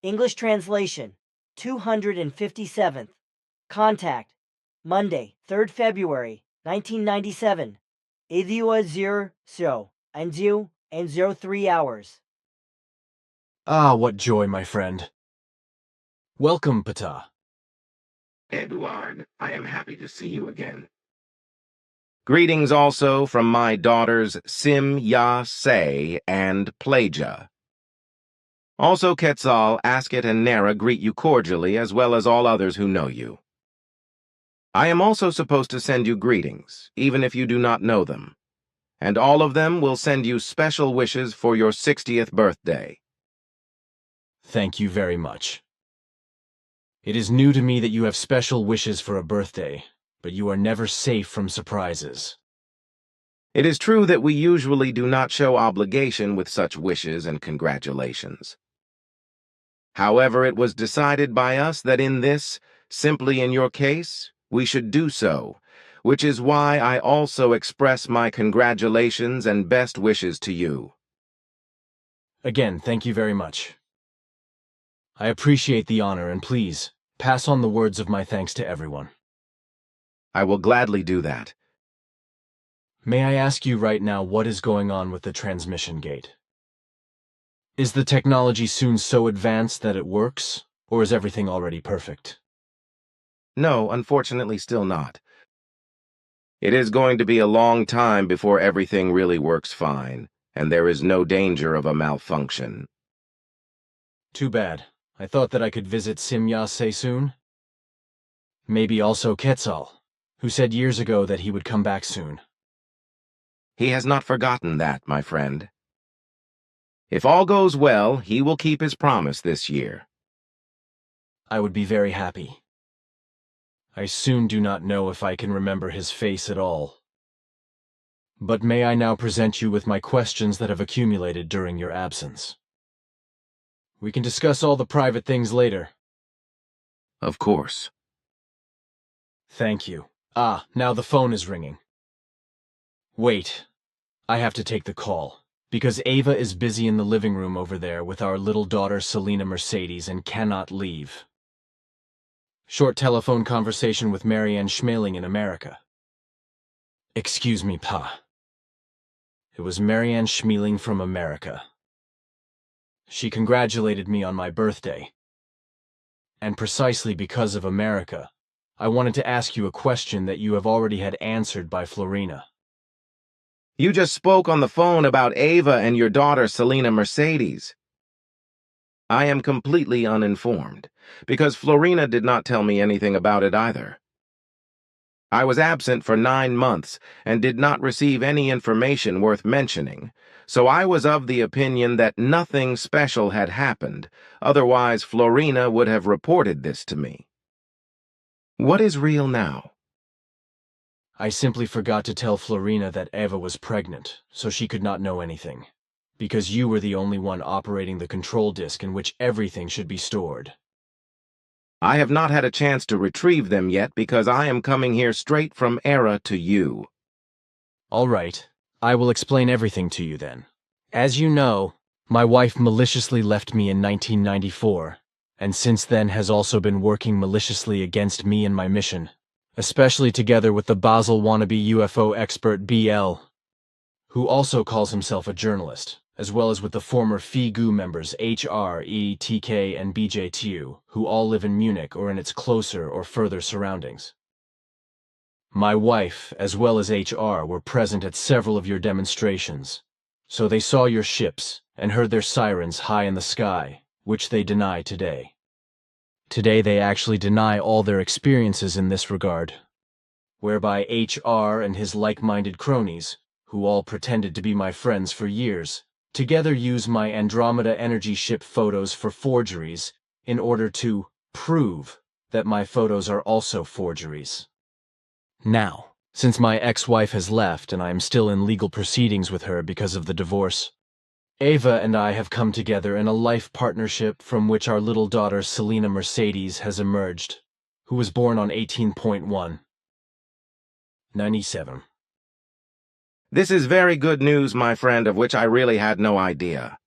English translation, 257th. Contact, Monday, 3rd February, 1997. Eduard 0 and 03 hours. Ah, what joy, my friend. Welcome, Ptaah. Eduard, I am happy to see you again. Greetings also from my daughters Sim, Ya, Se, and Ptaah. Also Quetzal, Asket, and Nera greet you cordially, as well as all others who know you. I am also supposed to send you greetings, even if you do not know them, and all of them will send you special wishes for your 60th birthday. Thank you very much. It is new to me that you have special wishes for a birthday, but you are never safe from surprises. It is true that we usually do not show obligation with such wishes and congratulations. However, it was decided by us that in this, simply in your case, we should do so, which is why I also express my congratulations and best wishes to you. Again, thank you very much. I appreciate the honor, and please, pass on the words of my thanks to everyone. I will gladly do that. May I ask you right now what is going on with the transmission gate? Is the technology soon so advanced that it works, or is everything already perfect? No, unfortunately still not. It is going to be a long time before everything really works fine, and there is no danger of a malfunction. Too bad. I thought that I could visit Simyase soon. Maybe also Quetzal, who said years ago that he would come back soon. He has not forgotten that, my friend. If all goes well, he will keep his promise this year. I would be very happy. I soon do not know if I can remember his face at all. But may I now present you with my questions that have accumulated during your absence? We can discuss all the private things later. Of course. Thank you. Ah, now the phone is ringing. Wait, I have to take the call, because Ava is busy in the living room over there with our little daughter Selena Mercedes and cannot leave. Short telephone conversation with Marianne Schmeling in America. Excuse me, Pa. It was Marianne Schmeling from America. She congratulated me on my birthday. And precisely because of America, I wanted to ask you a question that you have already had answered by Florina. You just spoke on the phone about Ava and your daughter Selena Mercedes. I am completely uninformed, because Florina did not tell me anything about it either. I was absent for 9 months and did not receive any information worth mentioning, so I was of the opinion that nothing special had happened, otherwise Florina would have reported this to me. What is real now? I simply forgot to tell Florina that Eva was pregnant, so she could not know anything, because you were the only one operating the control disk in which everything should be stored. I have not had a chance to retrieve them yet because I am coming here straight from Era to you. All right, I will explain everything to you then. As you know, my wife maliciously left me in 1994, and since then has also been working maliciously against me and my mission, especially together with the Basel wannabe UFO expert BL, who also calls himself a journalist, as well as with the former FIGU members HR, E, TK, and BJ2, who all live in Munich or in its closer or further surroundings. My wife, as well as HR, were present at several of your demonstrations, so they saw your ships and heard their sirens high in the sky, which they deny today. Today they actually deny all their experiences in this regard, whereby HR and his like-minded cronies, who all pretended to be my friends for years, together use my Andromeda energy ship photos for forgeries in order to prove that my photos are also forgeries. Now, since my ex-wife has left and I am still in legal proceedings with her because of the divorce, Ava and I have come together in a life partnership from which our little daughter Selena Mercedes has emerged, who was born on 18.1/97. This is very good news, my friend, of which I really had no idea.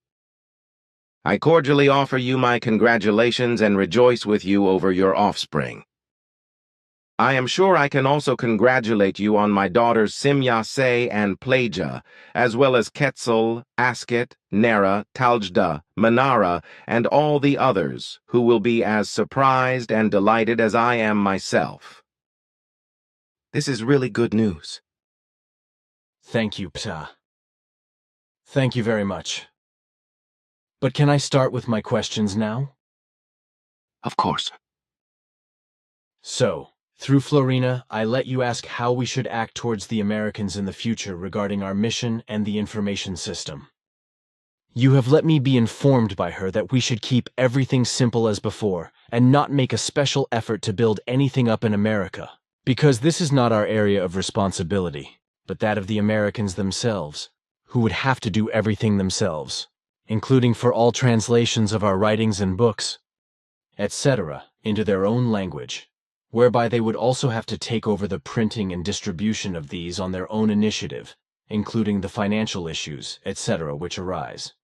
I cordially offer you my congratulations and rejoice with you over your offspring. I am sure I can also congratulate you on my daughters Simyase and Plaja, as well as Quetzal, Asket, Nera, Taljda, Manara, and all the others, who will be as surprised and delighted as I am myself. This is really good news. Thank you, Ptaah. Thank you very much. But can I start with my questions now? Of course. So, through Florina, I let you ask how we should act towards the Americans in the future regarding our mission and the information system. You have let me be informed by her that we should keep everything simple as before and not make a special effort to build anything up in America, because this is not our area of responsibility, but that of the Americans themselves, who would have to do everything themselves, including for all translations of our writings and books, etc., into their own language, whereby they would also have to take over the printing and distribution of these on their own initiative, including the financial issues, etc., which arise.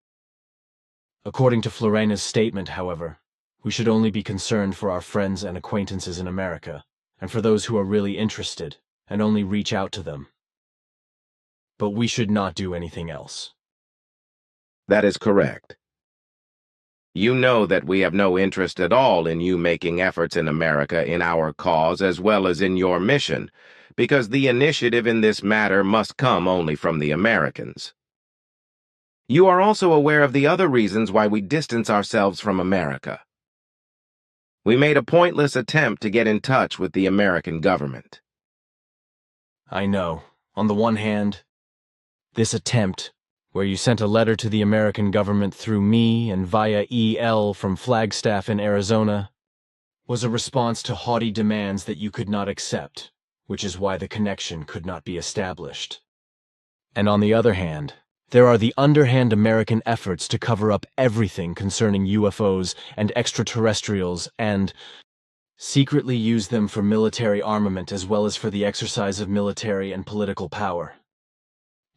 According to Florina's statement, however, we should only be concerned for our friends and acquaintances in America, and for those who are really interested, and only reach out to them. But we should not do anything else. That is correct. You know that we have no interest at all in you making efforts in America in our cause as well as in your mission, because the initiative in this matter must come only from the Americans. You are also aware of the other reasons why we distance ourselves from America. We made a pointless attempt to get in touch with the American government. I know, on the one hand, this attempt, where you sent a letter to the American government through me and via EL from Flagstaff in Arizona, was a response to haughty demands that you could not accept, which is why the connection could not be established. And on the other hand, there are the underhand American efforts to cover up everything concerning UFOs and extraterrestrials and secretly use them for military armament as well as for the exercise of military and political power.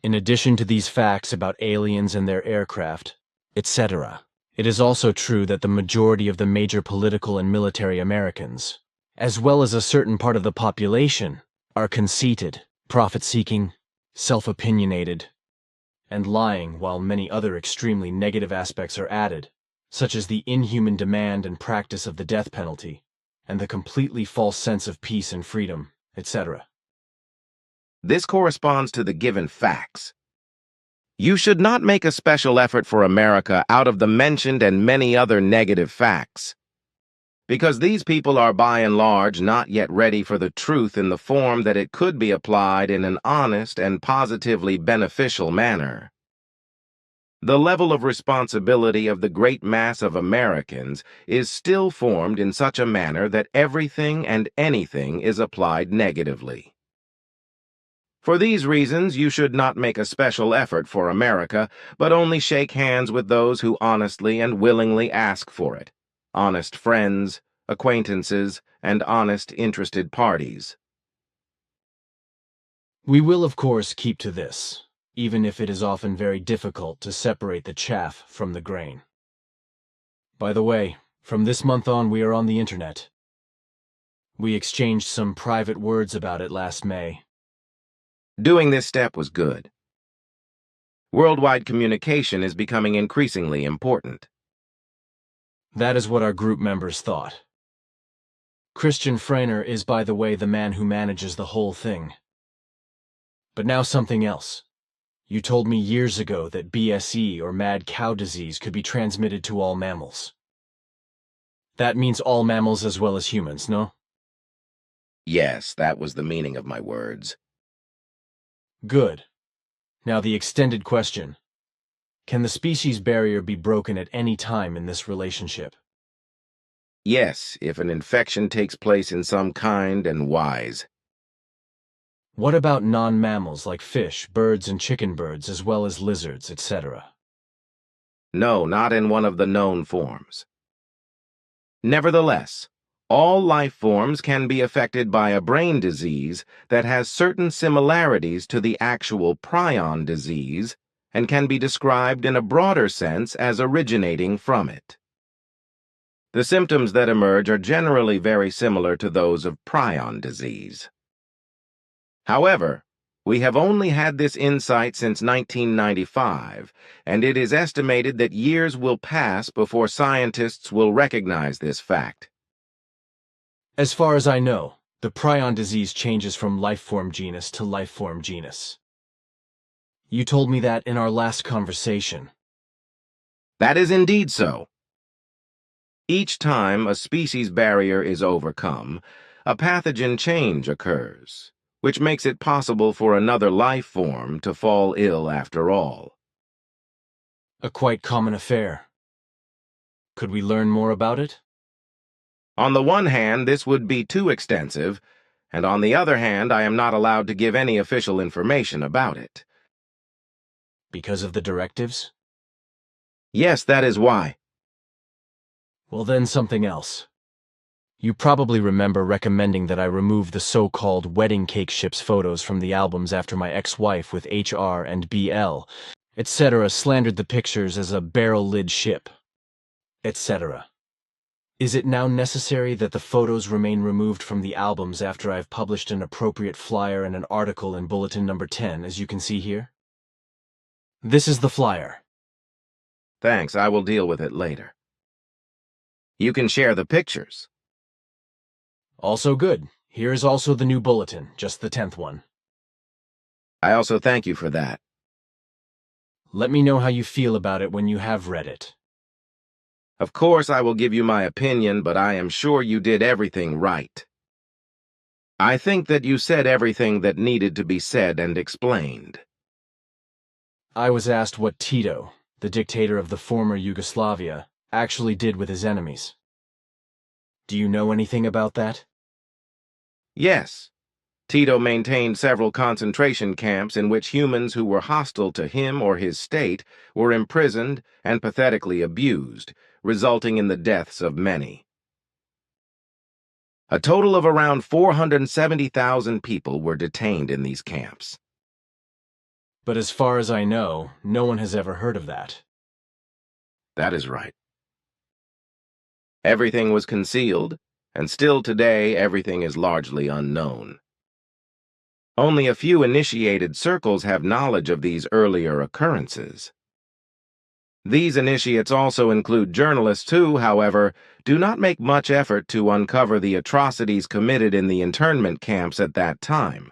In addition to these facts about aliens and their aircraft, etc., it is also true that the majority of the major political and military Americans, as well as a certain part of the population, are conceited, profit-seeking, self-opinionated, and lying, while many other extremely negative aspects are added, such as the inhuman demand and practice of the death penalty, and the completely false sense of peace and freedom, etc. This corresponds to the given facts. You should not make a special effort for America out of the mentioned and many other negative facts, because these people are by and large not yet ready for the truth in the form that it could be applied in an honest and positively beneficial manner. The level of responsibility of the great mass of Americans is still formed in such a manner that everything and anything is applied negatively. For these reasons, you should not make a special effort for America, but only shake hands with those who honestly and willingly ask for it, honest friends, acquaintances, and honest interested parties. We will, of course, keep to this, even if it is often very difficult to separate the chaff from the grain. By the way, from this month on we are on the internet. We exchanged some private words about it last May. Doing this step was good. Worldwide communication is becoming increasingly important. That is what our group members thought. Christian Freiner is, by the way, the man who manages the whole thing. But now something else. You told me years ago that BSE, or mad cow disease, could be transmitted to all mammals. That means all mammals as well as humans, no? Yes, that was the meaning of my words. Good. Now the extended question. Can the species barrier be broken at any time in this relationship? Yes, if an infection takes place in some kind and wise. What about non-mammals like fish, birds, and chicken birds, as well as lizards, etc.? No, not in one of the known forms. Nevertheless, all life forms can be affected by a brain disease that has certain similarities to the actual prion disease, and can be described in a broader sense as originating from it. The symptoms that emerge are generally very similar to those of prion disease. However, we have only had this insight since 1995, and it is estimated that years will pass before scientists will recognize this fact. As far as I know, the prion disease changes from life-form genus to life-form genus. You told me that in our last conversation. That is indeed so. Each time a species barrier is overcome, a pathogen change occurs, which makes it possible for another life form to fall ill after all. A quite common affair. Could we learn more about it? On the one hand, this would be too extensive, and on the other hand, I am not allowed to give any official information about it. Because of the directives? Yes, that is why. Well, then something else. You probably remember recommending that I remove the so-called wedding cake ships photos from the albums after my ex-wife with HR and BL, etc. slandered the pictures as a barrel-lid ship, etc. Is it now necessary that the photos remain removed from the albums after I've published an appropriate flyer and an article in Bulletin number 10, as you can see here? This is the flyer. Thanks, I will deal with it later. You can share the pictures. Also good. Here is also the new bulletin, just the 10th one. I also thank you for that. Let me know how you feel about it when you have read it. Of course, I will give you my opinion, but I am sure you did everything right. I think that you said everything that needed to be said and explained. I was asked what Tito, the dictator of the former Yugoslavia, actually did with his enemies. Do you know anything about that? Yes. Tito maintained several concentration camps in which humans who were hostile to him or his state were imprisoned and pathetically abused, resulting in the deaths of many. A total of around 470,000 people were detained in these camps. But as far as I know, no one has ever heard of that. That is right. Everything was concealed, and still today everything is largely unknown. Only a few initiated circles have knowledge of these earlier occurrences. These initiates also include journalists who, however, do not make much effort to uncover the atrocities committed in the internment camps at that time.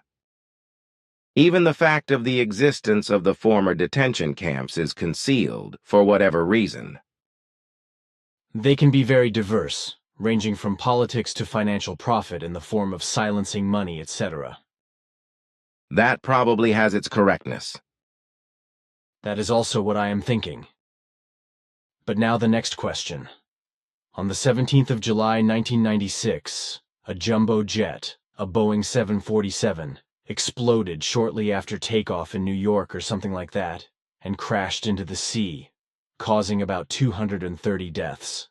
Even the fact of the existence of the former detention camps is concealed, for whatever reason. They can be very diverse, ranging from politics to financial profit in the form of silencing money, etc. That probably has its correctness. That is also what I am thinking. But now the next question. On the 17th of July, 1996, a jumbo jet, a Boeing 747, exploded shortly after takeoff in New York or something like that, and crashed into the sea, causing about 230 deaths.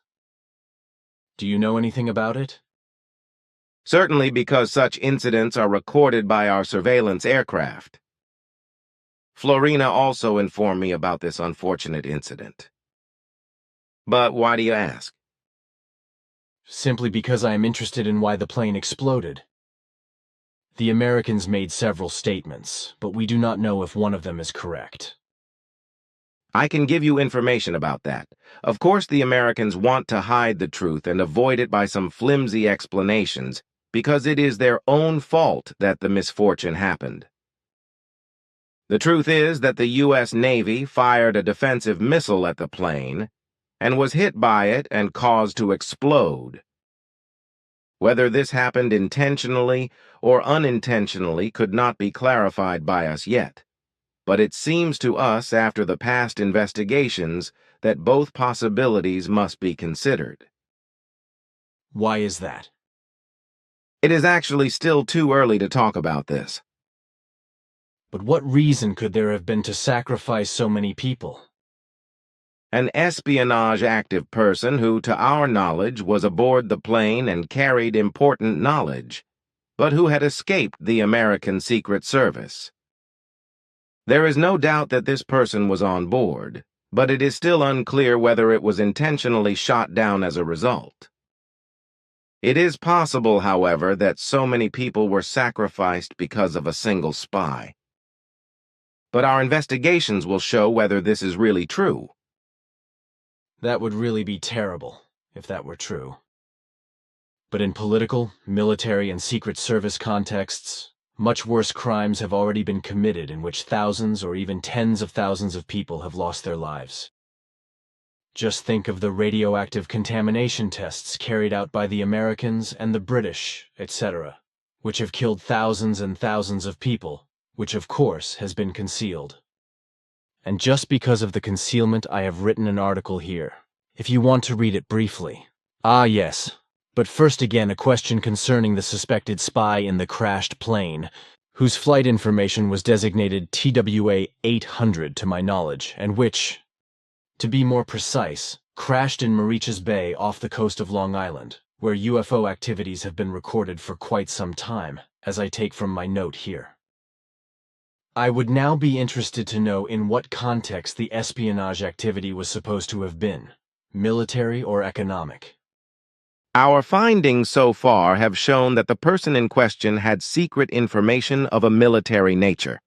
Do you know anything about it? Certainly because such incidents are recorded by our surveillance aircraft. Florina also informed me about this unfortunate incident. But why do you ask? Simply because I am interested in why the plane exploded. The Americans made several statements, but we do not know if one of them is correct. I can give you information about that. Of course, the Americans want to hide the truth and avoid it by some flimsy explanations, because it is their own fault that the misfortune happened. The truth is that the U.S. Navy fired a defensive missile at the plane and was hit by it and caused to explode. Whether this happened intentionally or unintentionally could not be clarified by us yet, but it seems to us after the past investigations that both possibilities must be considered. Why is that? It is actually still too early to talk about this. But what reason could there have been to sacrifice so many people? An espionage active person who, to our knowledge, was aboard the plane and carried important knowledge, but who had escaped the American Secret Service. There is no doubt that this person was on board, but it is still unclear whether it was intentionally shot down as a result. It is possible, however, that so many people were sacrificed because of a single spy. But our investigations will show whether this is really true. That would really be terrible, if that were true. But in political, military, and Secret Service contexts, much worse crimes have already been committed in which thousands or even tens of thousands of people have lost their lives. Just think of the radioactive contamination tests carried out by the Americans and the British, etc., which have killed thousands and thousands of people, which of course has been concealed. And just because of the concealment, I have written an article here, if you want to read it briefly. Ah, yes. But first again, a question concerning the suspected spy in the crashed plane, whose flight information was designated TWA 800 to my knowledge, and which, to be more precise, crashed in Mauritius Bay off the coast of Long Island, where UFO activities have been recorded for quite some time, as I take from my note here. I would now be interested to know in what context the espionage activity was supposed to have been, military or economic. Our findings so far have shown that the person in question had secret information of a military nature.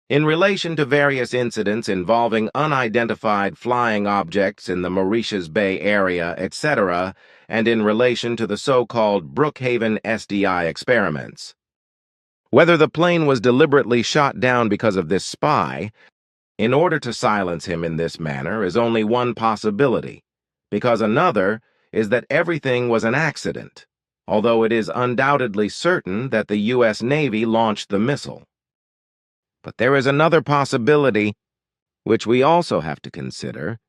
In relation to various incidents involving unidentified flying objects in the Mauritius Bay area, etc., and in relation to the so-called Brookhaven SDI experiments. Whether the plane was deliberately shot down because of this spy, in order to silence him in this manner, is only one possibility, because another is that everything was an accident, although it is undoubtedly certain that the U.S. Navy launched the missile. But there is another possibility, which we also have to consider,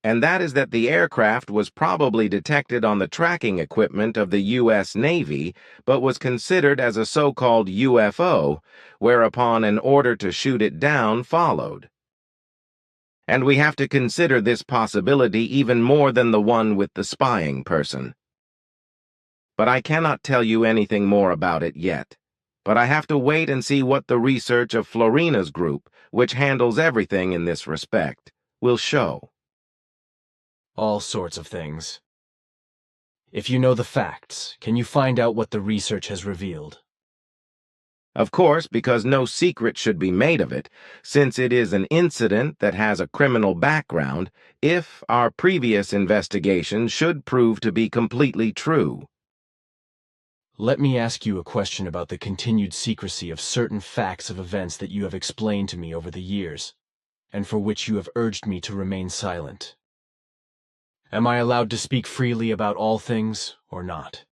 and that is that the aircraft was probably detected on the tracking equipment of the U.S. Navy, but was considered as a so-called UFO, whereupon an order to shoot it down followed. And we have to consider this possibility even more than the one with the spying person. But I cannot tell you anything more about it yet. But I have to wait and see what the research of Florina's group, which handles everything in this respect, will show. All sorts of things. If you know the facts, can you find out what the research has revealed? Of course, because no secret should be made of it, since it is an incident that has a criminal background, if our previous investigation should prove to be completely true. Let me ask you a question about the continued secrecy of certain facts of events that you have explained to me over the years, and for which you have urged me to remain silent. Am I allowed to speak freely about all things, or not?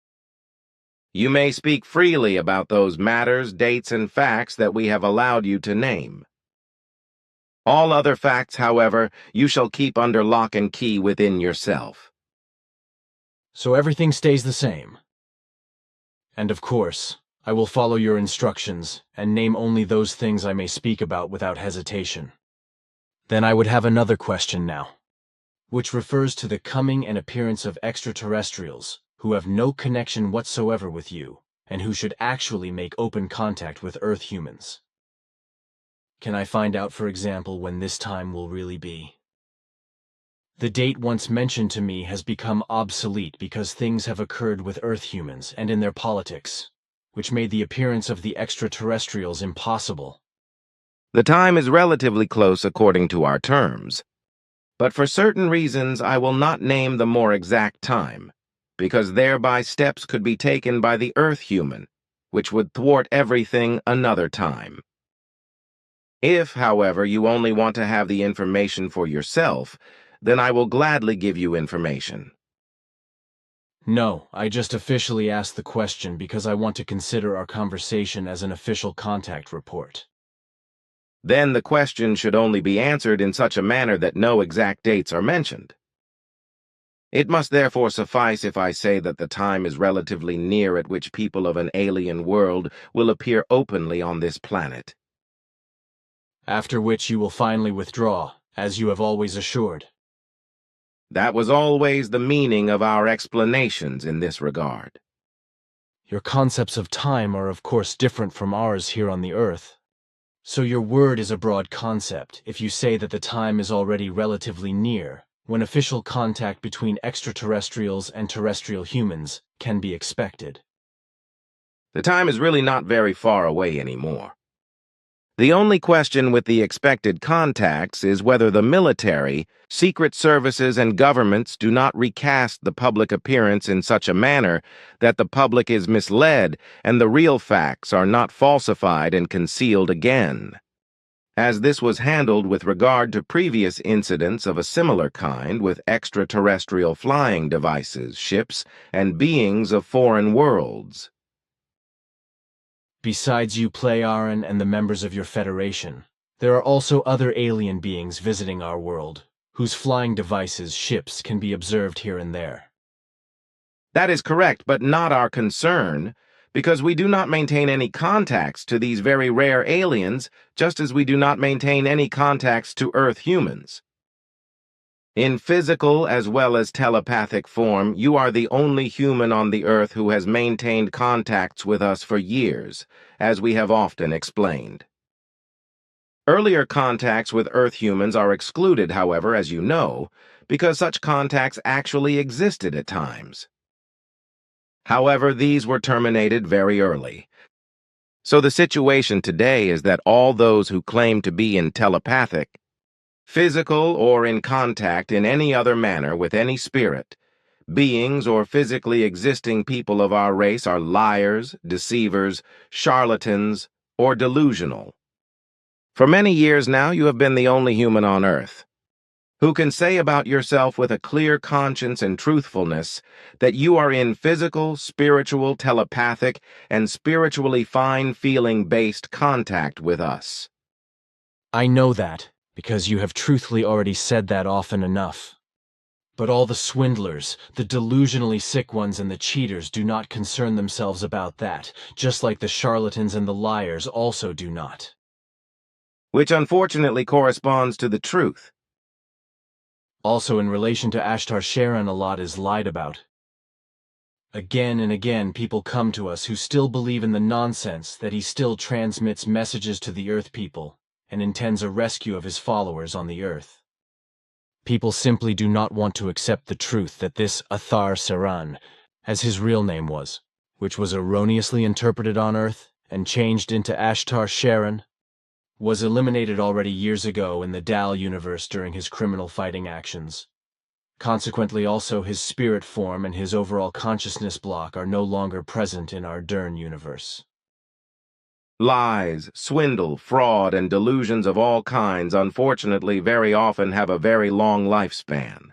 You may speak freely about those matters, dates, and facts that we have allowed you to name. All other facts, however, you shall keep under lock and key within yourself. So everything stays the same. And of course, I will follow your instructions and name only those things I may speak about without hesitation. Then I would have another question now, which refers to the coming and appearance of extraterrestrials who have no connection whatsoever with you and who should actually make open contact with Earth humans. Can I find out, for example, when this time will really be? The date once mentioned to me has become obsolete because things have occurred with Earth humans and in their politics, which made the appearance of the extraterrestrials impossible. The time is relatively close according to our terms, but for certain reasons I will not name the more exact time, because thereby steps could be taken by the Earth human, which would thwart everything another time. If, however, you only want to have the information for yourself, then I will gladly give you information. No, I just officially asked the question because I want to consider our conversation as an official contact report. Then the question should only be answered in such a manner that no exact dates are mentioned. It must therefore suffice if I say that the time is relatively near at which people of an alien world will appear openly on this planet. After which you will finally withdraw, as you have always assured. That was always the meaning of our explanations in this regard. Your concepts of time are of course different from ours here on the Earth. So your word is a broad concept if you say that the time is already relatively near, when official contact between extraterrestrials and terrestrial humans can be expected. The time is really not very far away anymore. The only question with the expected contacts is whether the military, secret services, and governments do not recast the public appearance in such a manner that the public is misled and the real facts are not falsified and concealed again, as this was handled with regard to previous incidents of a similar kind with extraterrestrial flying devices, ships, and beings of foreign worlds. Besides you, Ptaah, and the members of your Federation, there are also other alien beings visiting our world, whose flying devices, ships, can be observed here and there. That is correct, but not our concern, because we do not maintain any contacts to these very rare aliens, just as we do not maintain any contacts to Earth humans. In physical as well as telepathic form, you are the only human on the Earth who has maintained contacts with us for years, as we have often explained. Earlier contacts with Earth humans are excluded, however, as you know, because such contacts actually existed at times. However, these were terminated very early. So the situation today is that all those who claim to be in telepathic, physical, or in contact in any other manner with any spirit, beings, or physically existing people of our race are liars, deceivers, charlatans, or delusional. For many years now, you have been the only human on Earth who can say about yourself with a clear conscience and truthfulness that you are in physical, spiritual, telepathic, and spiritually fine-feeling-based contact with us. I know that, because you have truthfully already said that often enough. But all the swindlers, the delusionally sick ones, and the cheaters do not concern themselves about that, just like the charlatans and the liars also do not. Which unfortunately corresponds to the truth. Also, in relation to Ashtar Sharon, a lot is lied about. Again and again, people come to us who still believe in the nonsense that he still transmits messages to the Earth people and intends a rescue of his followers on the Earth. People simply do not want to accept the truth that this Athar Saran, as his real name was, which was erroneously interpreted on Earth and changed into Ashtar Sharon, was eliminated already years ago in the Dal universe during his criminal fighting actions. Consequently, also his spirit form and his overall consciousness block are no longer present in our Dern universe. Lies, swindle, fraud, and delusions of all kinds unfortunately very often have a very long lifespan.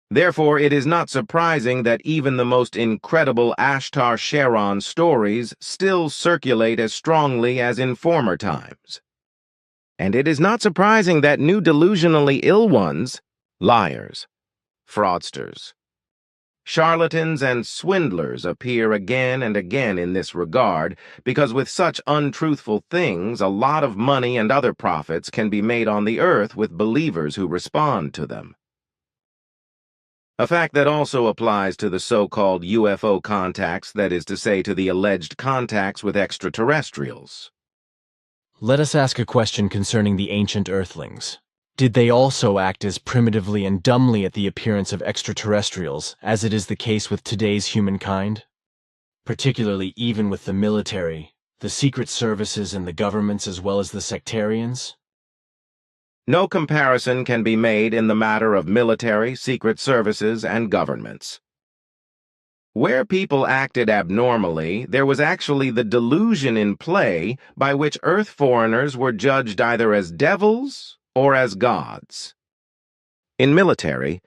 Therefore, it is not surprising that even the most incredible Ashtar Sharon stories still circulate as strongly as in former times. And it is not surprising that new delusionally ill ones, liars, fraudsters, charlatans, and swindlers appear again and again in this regard, because with such untruthful things, a lot of money and other profits can be made on the Earth with believers who respond to them. A fact that also applies to the so-called UFO contacts, that is to say, to the alleged contacts with extraterrestrials. Let us ask a question concerning the ancient Earthlings. Did they also act as primitively and dumbly at the appearance of extraterrestrials, as it is the case with today's humankind? Particularly even with the military, the secret services, and the governments, as well as the sectarians? No comparison can be made in the matter of military, secret services, and governments. Where people acted abnormally, there was actually the delusion in play by which Earth foreigners were judged either as devils or as gods. In military,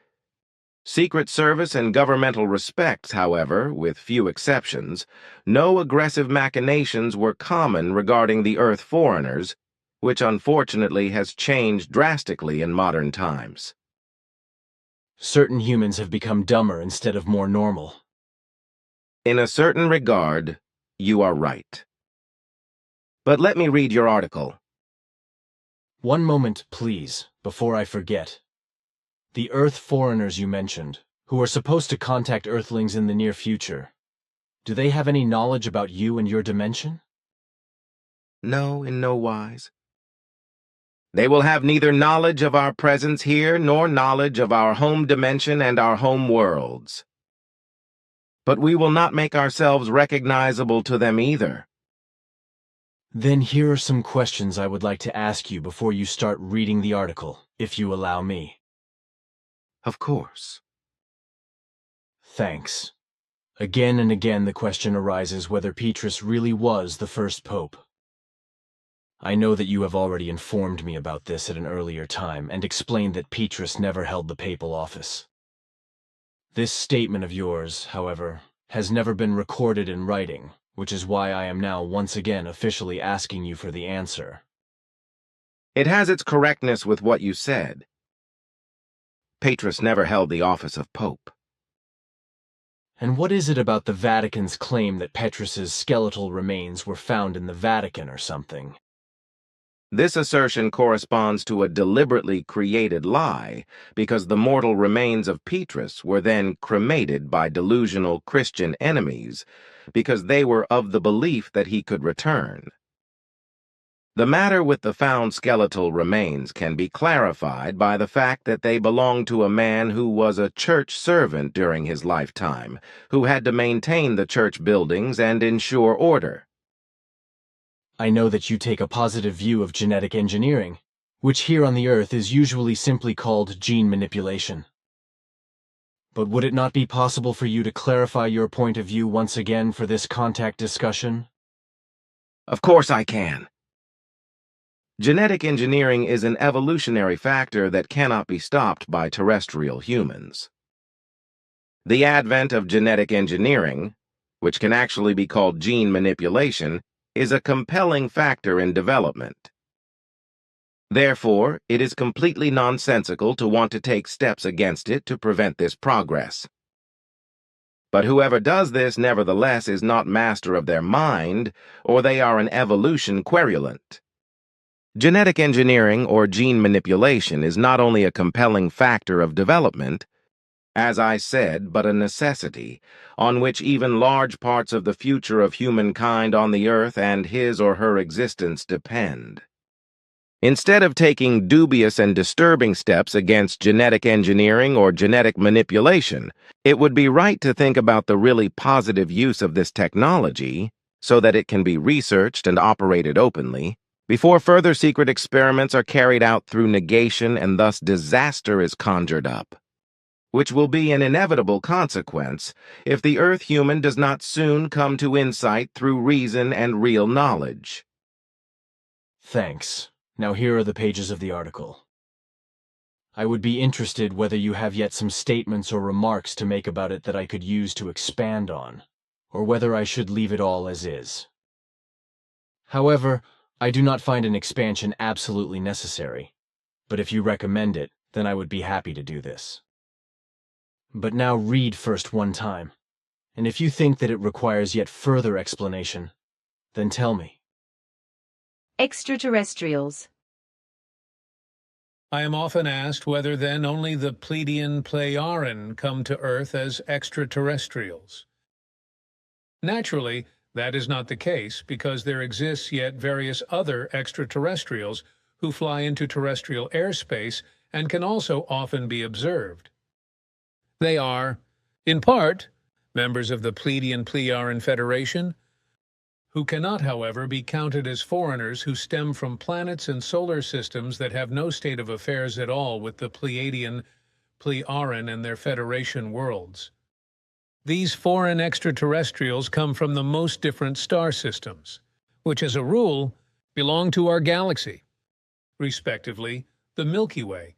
secret service, and governmental respects, however, with few exceptions, no aggressive machinations were common regarding the Earth foreigners, which unfortunately has changed drastically in modern times. Certain humans have become dumber instead of more normal. In a certain regard, you are right. But let me read your article. One moment, please, before I forget. The Earth foreigners you mentioned, who are supposed to contact Earthlings in the near future, do they have any knowledge about you and your dimension? No, in no wise. They will have neither knowledge of our presence here nor knowledge of our home dimension and our home worlds. But we will not make ourselves recognizable to them either. Then here are some questions I would like to ask you before you start reading the article, if you allow me. Of course. Thanks. Again and again the question arises whether Petrus really was the first pope. I know that you have already informed me about this at an earlier time and explained that Petrus never held the papal office. This statement of yours, however, has never been recorded in writing, which is why I am now once again officially asking you for the answer. It has its correctness with what you said. Petrus never held the office of pope. And what is it about the Vatican's claim that Petrus's skeletal remains were found in the Vatican or something? This assertion corresponds to a deliberately created lie, because the mortal remains of Petrus were then cremated by delusional Christian enemies, because they were of the belief that he could return. The matter with the found skeletal remains can be clarified by the fact that they belong to a man who was a church servant during his lifetime, who had to maintain the church buildings and ensure order. I know that you take a positive view of genetic engineering, which here on the Earth is usually simply called gene manipulation. But would it not be possible for you to clarify your point of view once again for this contact discussion? Of course I can. Genetic engineering is an evolutionary factor that cannot be stopped by terrestrial humans. The advent of genetic engineering, which can actually be called gene manipulation, is a compelling factor in development. Therefore, it is completely nonsensical to want to take steps against it to prevent this progress. But whoever does this, nevertheless, is not master of their mind, or they are an evolution querulant. Genetic engineering or gene manipulation is not only a compelling factor of development, as I said, but a necessity, on which even large parts of the future of humankind on the earth and his or her existence depend. Instead of taking dubious and disturbing steps against genetic engineering or genetic manipulation, it would be right to think about the really positive use of this technology so that it can be researched and operated openly, before further secret experiments are carried out through negation and thus disaster is conjured up, which will be an inevitable consequence if the Earth human does not soon come to insight through reason and real knowledge. Thanks. Now here are the pages of the article. I would be interested whether you have yet some statements or remarks to make about it that I could use to expand on, or whether I should leave it all as is. However, I do not find an expansion absolutely necessary, but if you recommend it, then I would be happy to do this. But now read first one time, and if you think that it requires yet further explanation, then tell me. Extraterrestrials. I am often asked whether then only the Pleiadian come to Earth as extraterrestrials. Naturally, that is not the case, because there exists yet various other extraterrestrials who fly into terrestrial airspace and can also often be observed. They are, in part, members of the Pleiadian Federation, who cannot, however, be counted as foreigners who stem from planets and solar systems that have no state of affairs at all with the Pleiadian and their Federation worlds. These foreign extraterrestrials come from the most different star systems, which as a rule belong to our galaxy, respectively the Milky Way,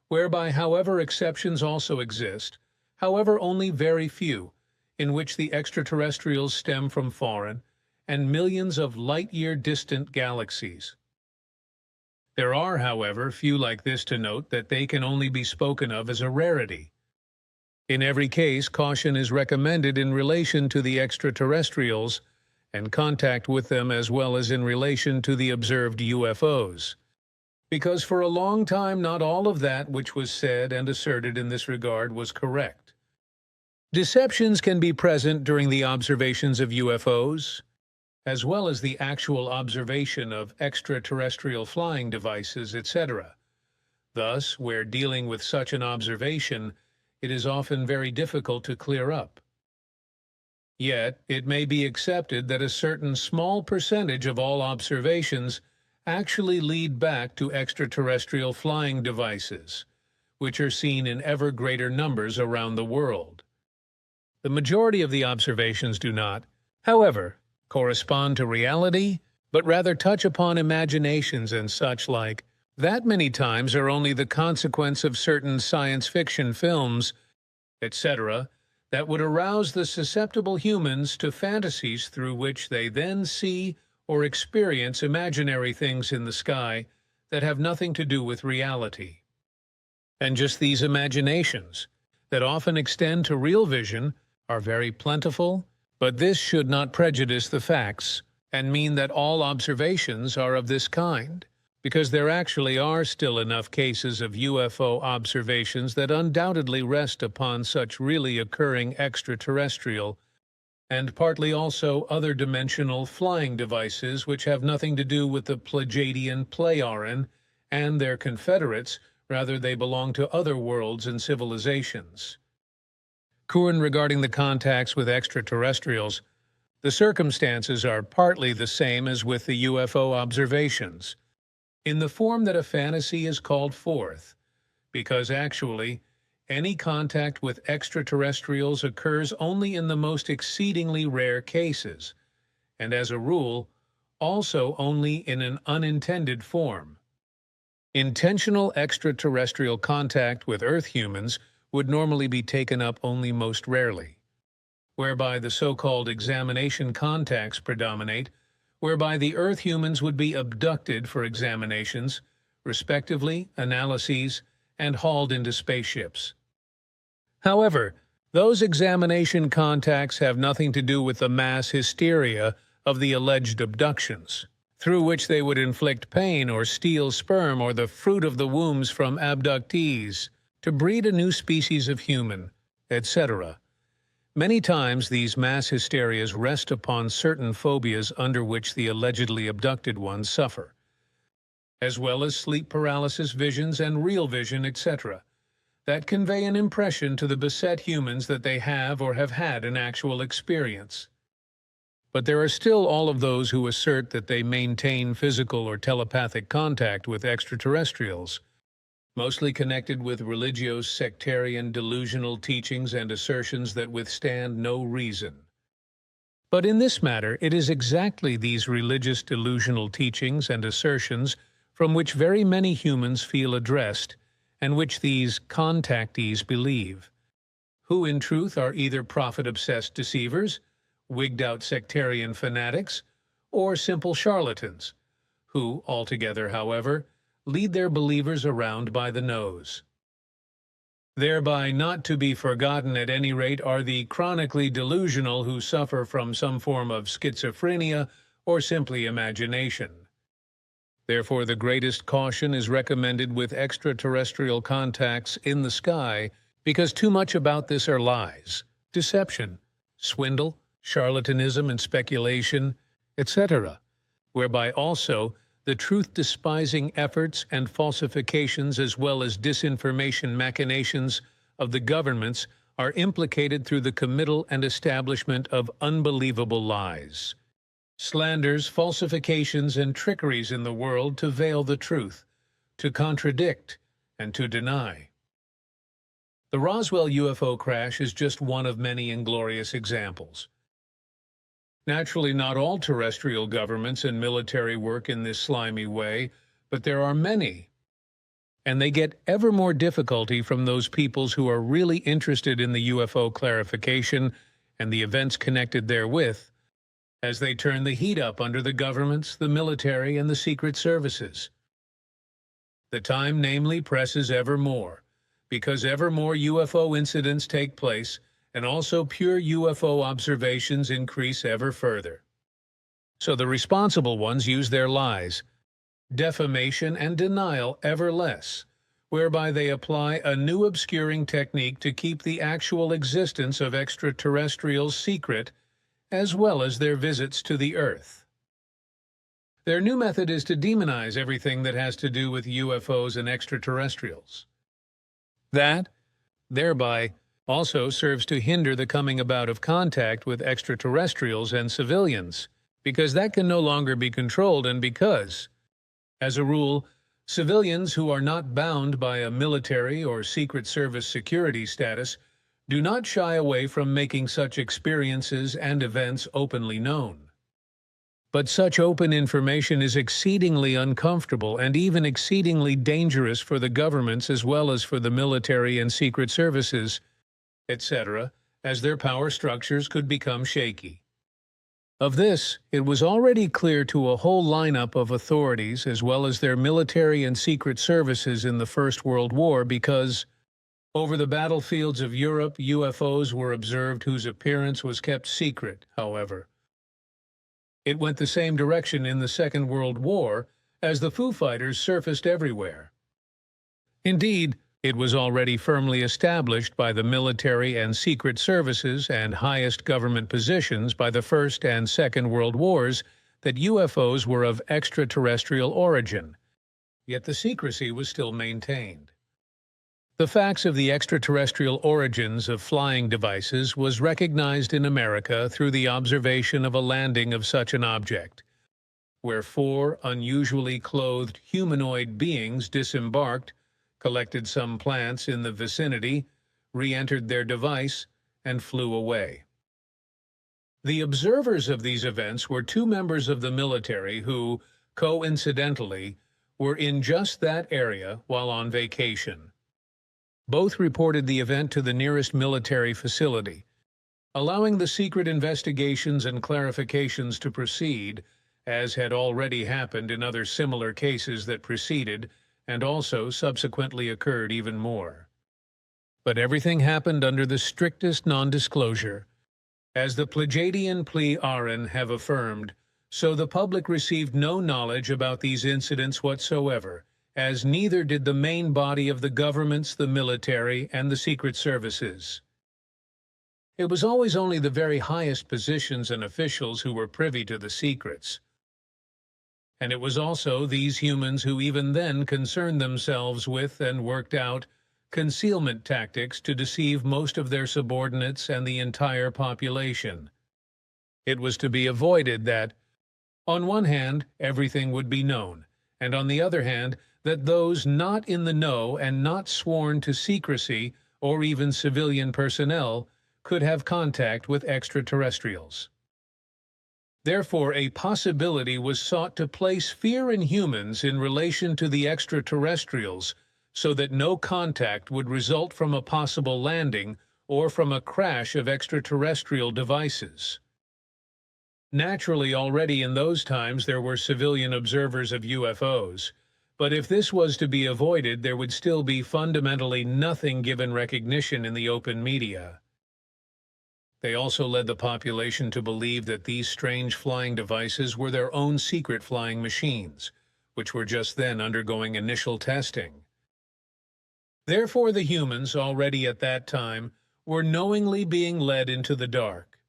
whereby however exceptions also exist, however only very few, in which the extraterrestrials stem from foreign and millions of light-year distant galaxies. There are, however, few like this to note that they can only be spoken of as a rarity. In every case, caution is recommended in relation to the extraterrestrials and contact with them as well as in relation to the observed UFOs, because for a long time not all of that which was said and asserted in this regard was correct. Deceptions can be present during the observations of UFOs, as well as the actual observation of extraterrestrial flying devices, etc. Thus, where dealing with such an observation, it is often very difficult to clear up. Yet, it may be accepted that a certain small percentage of all observations actually lead back to extraterrestrial flying devices, which are seen in ever greater numbers around the world. The majority of the observations do not, however, correspond to reality, but rather touch upon imaginations and such like. That many times are only the consequence of certain science fiction films, etc., that would arouse the susceptible humans to fantasies through which they then see or experience imaginary things in the sky that have nothing to do with reality. And just these imaginations, that often extend to real vision, are very plentiful, but this should not prejudice the facts and mean that all observations are of this kind, because there actually are still enough cases of UFO observations that undoubtedly rest upon such really occurring extraterrestrial and partly also other dimensional flying devices which have nothing to do with the Pleiadian Pleiaren and their confederates, rather they belong to other worlds and civilizations. Current regarding the contacts with extraterrestrials, the circumstances are partly the same as with the UFO observations, in the form that a fantasy is called forth, because actually, any contact with extraterrestrials occurs only in the most exceedingly rare cases, and as a rule, also only in an unintended form. Intentional extraterrestrial contact with Earth humans would normally be taken up only most rarely, whereby the so-called examination contacts predominate, whereby the Earth humans would be abducted for examinations, respectively, analyses, and hauled into spaceships. However, those examination contacts have nothing to do with the mass hysteria of the alleged abductions, through which they would inflict pain or steal sperm or the fruit of the wombs from abductees to breed a new species of human, etc. Many times these mass hysterias rest upon certain phobias under which the allegedly abducted ones suffer, as well as sleep paralysis visions and real vision, etc., that convey an impression to the beset humans that they have or have had an actual experience. But there are still all of those who assert that they maintain physical or telepathic contact with extraterrestrials, mostly connected with religious, sectarian, delusional teachings and assertions that withstand no reason. But in this matter, it is exactly these religious delusional teachings and assertions from which very many humans feel addressed, and which these contactees believe, who in truth are either prophet-obsessed deceivers, wigged-out sectarian fanatics, or simple charlatans, who, altogether, however, lead their believers around by the nose. Thereby not to be forgotten at any rate are the chronically delusional who suffer from some form of schizophrenia or simply imagination. Therefore, the greatest caution is recommended with extraterrestrial contacts in the sky, because too much about this are lies, deception, swindle, charlatanism and speculation, etc., whereby also the truth-despising efforts and falsifications as well as disinformation machinations of the governments are implicated through the committal and establishment of unbelievable lies, slanders, falsifications, and trickeries in the world to veil the truth, to contradict, and to deny. The Roswell UFO crash is just one of many inglorious examples. Naturally, not all terrestrial governments and military work in this slimy way, but there are many. And they get ever more difficulty from those peoples who are really interested in the UFO clarification and the events connected therewith, as they turn the heat up under the governments, the military, and the secret services. The time, namely, presses ever more, because ever more UFO incidents take place, and also pure UFO observations increase ever further. So the responsible ones use their lies, defamation, and denial ever less, whereby they apply a new obscuring technique to keep the actual existence of extraterrestrials secret as well as their visits to the Earth. Their new method is to demonize everything that has to do with UFOs and extraterrestrials. That, thereby, also serves to hinder the coming about of contact with extraterrestrials and civilians, because that can no longer be controlled, and because, as a rule, civilians who are not bound by a military or Secret Service security status do not shy away from making such experiences and events openly known. But such open information is exceedingly uncomfortable and even exceedingly dangerous for the governments as well as for the military and secret services, etc., as their power structures could become shaky. Of this, it was already clear to a whole lineup of authorities as well as their military and secret services in the First World War because, over the battlefields of Europe, UFOs were observed whose appearance was kept secret, however. It went the same direction in the Second World War as the Foo Fighters surfaced everywhere. Indeed, it was already firmly established by the military and secret services and highest government positions by the First and Second World Wars that UFOs were of extraterrestrial origin, yet the secrecy was still maintained. The facts of the extraterrestrial origins of flying devices was recognized in America through the observation of a landing of such an object, where 4 unusually clothed humanoid beings disembarked, collected some plants in the vicinity, re-entered their device, and flew away. The observers of these events were 2 members of the military who, coincidentally, were in just that area while on vacation. Both reported the event to the nearest military facility, allowing the secret investigations and clarifications to proceed, as had already happened in other similar cases that preceded and also subsequently occurred even more. But everything happened under the strictest non-disclosure. As the Pleiadian Ptaah have affirmed, so the public received no knowledge about these incidents whatsoever, as neither did the main body of the governments, the military, and the secret services. It was always only the very highest positions and officials who were privy to the secrets. And it was also these humans who even then concerned themselves with and worked out concealment tactics to deceive most of their subordinates and the entire population. It was to be avoided that, on one hand, everything would be known, and on the other hand, that those not in the know and not sworn to secrecy or even civilian personnel could have contact with extraterrestrials. Therefore, a possibility was sought to place fear in humans in relation to the extraterrestrials so that no contact would result from a possible landing or from a crash of extraterrestrial devices. Naturally, already in those times there were civilian observers of UFOs, but if this was to be avoided, there would still be fundamentally nothing given recognition in the open media. They also led the population to believe that these strange flying devices were their own secret flying machines, which were just then undergoing initial testing. Therefore, the humans, already at that time, were knowingly being led into the dark.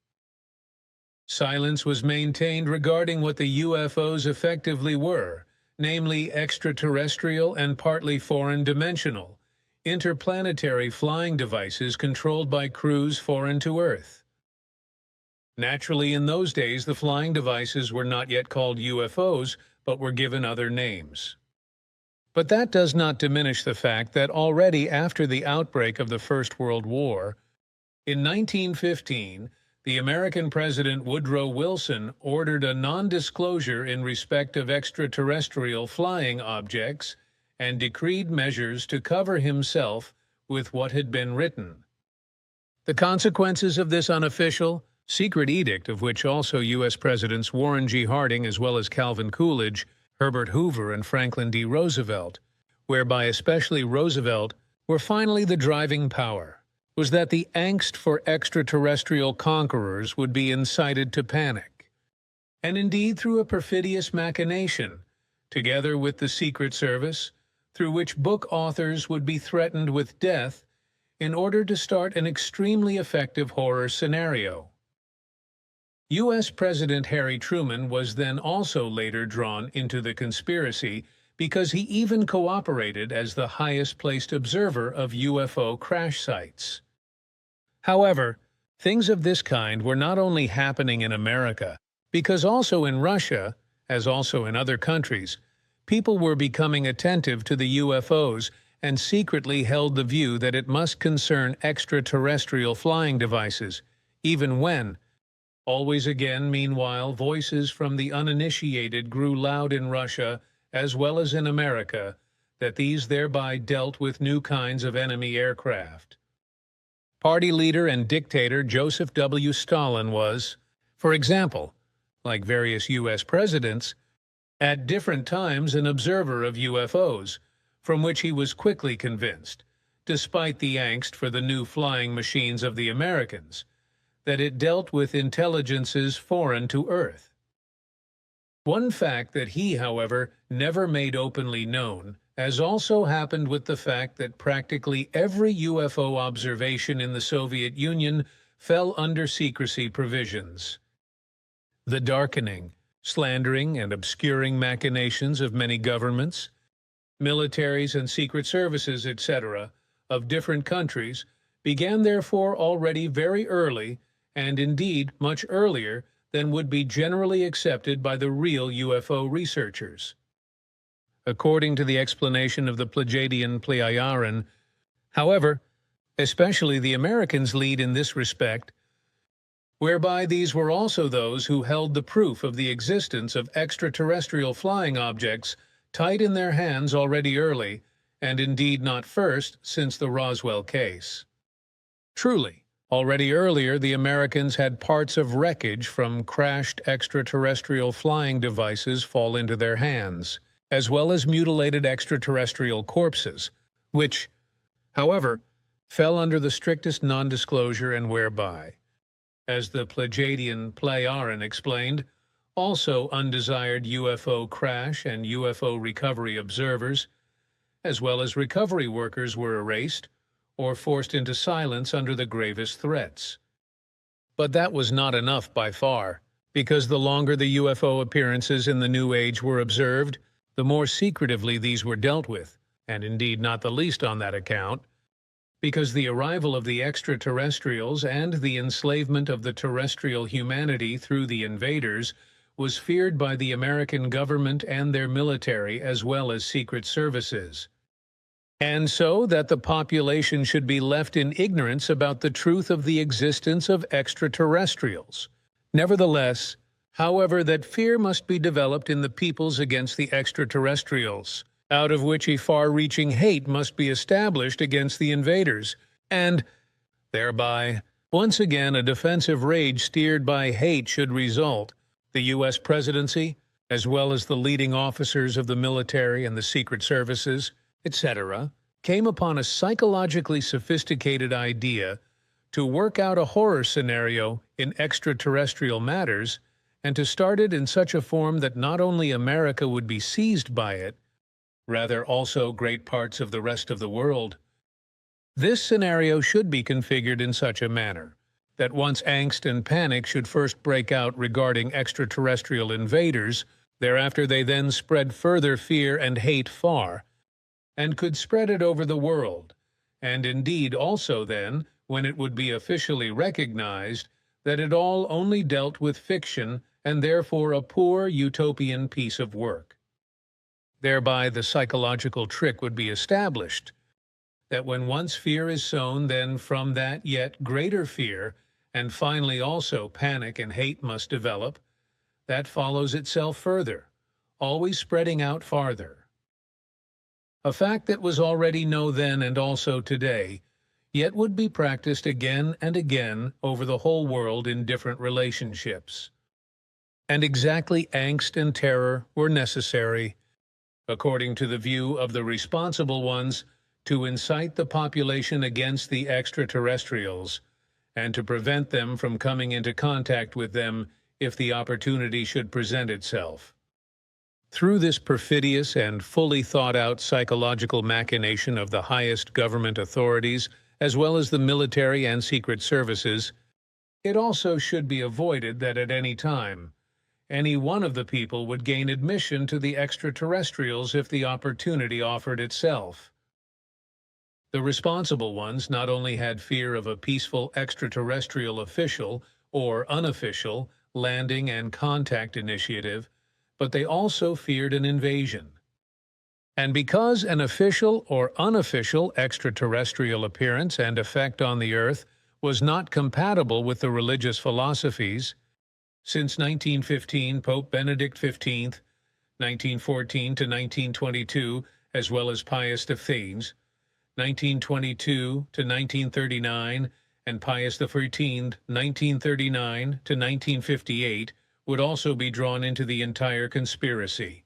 Silence was maintained regarding what the UFOs effectively were, namely extraterrestrial and partly foreign dimensional, interplanetary flying devices controlled by crews foreign to Earth. Naturally, in those days, the flying devices were not yet called UFOs, but were given other names. But that does not diminish the fact that already after the outbreak of the First World War, in 1915, the American President Woodrow Wilson ordered a non-disclosure in respect of extraterrestrial flying objects and decreed measures to cover himself with what had been written. The consequences of this unofficial, secret edict, of which also U.S. Presidents Warren G. Harding as well as Calvin Coolidge, Herbert Hoover, and Franklin D. Roosevelt, whereby especially Roosevelt, were finally the driving power, was that the angst for extraterrestrial conquerors would be incited to panic, and indeed through a perfidious machination, together with the Secret Service, through which book authors would be threatened with death in order to start an extremely effective horror scenario. U.S. President Harry Truman was then also later drawn into the conspiracy because he even cooperated as the highest-placed observer of UFO crash sites. However, things of this kind were not only happening in America, because also in Russia, as also in other countries, people were becoming attentive to the UFOs and secretly held the view that it must concern extraterrestrial flying devices, even when, always again, meanwhile, voices from the uninitiated grew loud in Russia as well as in America that these thereby dealt with new kinds of enemy aircraft. Party leader and dictator Joseph W. Stalin was, for example, like various U.S. presidents, at different times an observer of UFOs, from which he was quickly convinced, despite the angst for the new flying machines of the Americans, that it dealt with intelligences foreign to Earth. One fact that he, however, never made openly known, as also happened with the fact that practically every UFO observation in the Soviet Union fell under secrecy provisions. The darkening, slandering, and obscuring machinations of many governments, militaries and secret services, etc., of different countries began therefore already very early, and indeed much earlier than would be generally accepted by the real UFO researchers. According to the explanation of the Pleiadian Pleiaren, however, especially the Americans lead in this respect, whereby these were also those who held the proof of the existence of extraterrestrial flying objects tight in their hands already early, and indeed not first since the Roswell case. Truly, already earlier the Americans had parts of wreckage from crashed extraterrestrial flying devices fall into their hands, as well as mutilated extraterrestrial corpses, which, however, fell under the strictest non-disclosure and whereby, as the Pleiadian Pleiaren explained, also undesired UFO crash and UFO recovery observers, as well as recovery workers, were erased or forced into silence under the gravest threats. But that was not enough by far, because the longer the UFO appearances in the New Age were observed, the more secretively these were dealt with, and indeed not the least on that account, because the arrival of the extraterrestrials and the enslavement of the terrestrial humanity through the invaders was feared by the American government and their military as well as secret services. And so that the population should be left in ignorance about the truth of the existence of extraterrestrials. Nevertheless, however, that fear must be developed in the peoples against the extraterrestrials, out of which a far-reaching hate must be established against the invaders, and, thereby, once again a defensive rage steered by hate should result. The U.S. presidency, as well as the leading officers of the military and the secret services, etc., came upon a psychologically sophisticated idea to work out a horror scenario in extraterrestrial matters and to start it in such a form that not only America would be seized by it, rather also great parts of the rest of the world. This scenario should be configured in such a manner that once angst and panic should first break out regarding extraterrestrial invaders, thereafter they then spread further fear and hate far, and could spread it over the world, and indeed also then, when it would be officially recognized, that it all only dealt with fiction and therefore a poor utopian piece of work. Thereby the psychological trick would be established, that when once fear is sown, then from that yet greater fear, and finally also panic and hate must develop, that follows itself further, always spreading out farther. A fact that was already known then and also today, yet would be practiced again and again over the whole world in different relationships. And exactly angst and terror were necessary, according to the view of the responsible ones, to incite the population against the extraterrestrials, and to prevent them from coming into contact with them if the opportunity should present itself. Through this perfidious and fully thought-out psychological machination of the highest government authorities, as well as the military and secret services, It also should be avoided that at any time, any one of the people would gain admission to the extraterrestrials if the opportunity offered itself. The responsible ones not only had fear of a peaceful extraterrestrial official or unofficial landing and contact initiative, but they also feared an invasion. And because an official or unofficial extraterrestrial appearance and effect on the Earth was not compatible with the religious philosophies, since 1915, Pope Benedict XV, 1914 to 1922, as well as Pius X, 1922 to 1939, and Pius XIV, 1939 to 1958, would also be drawn into the entire conspiracy.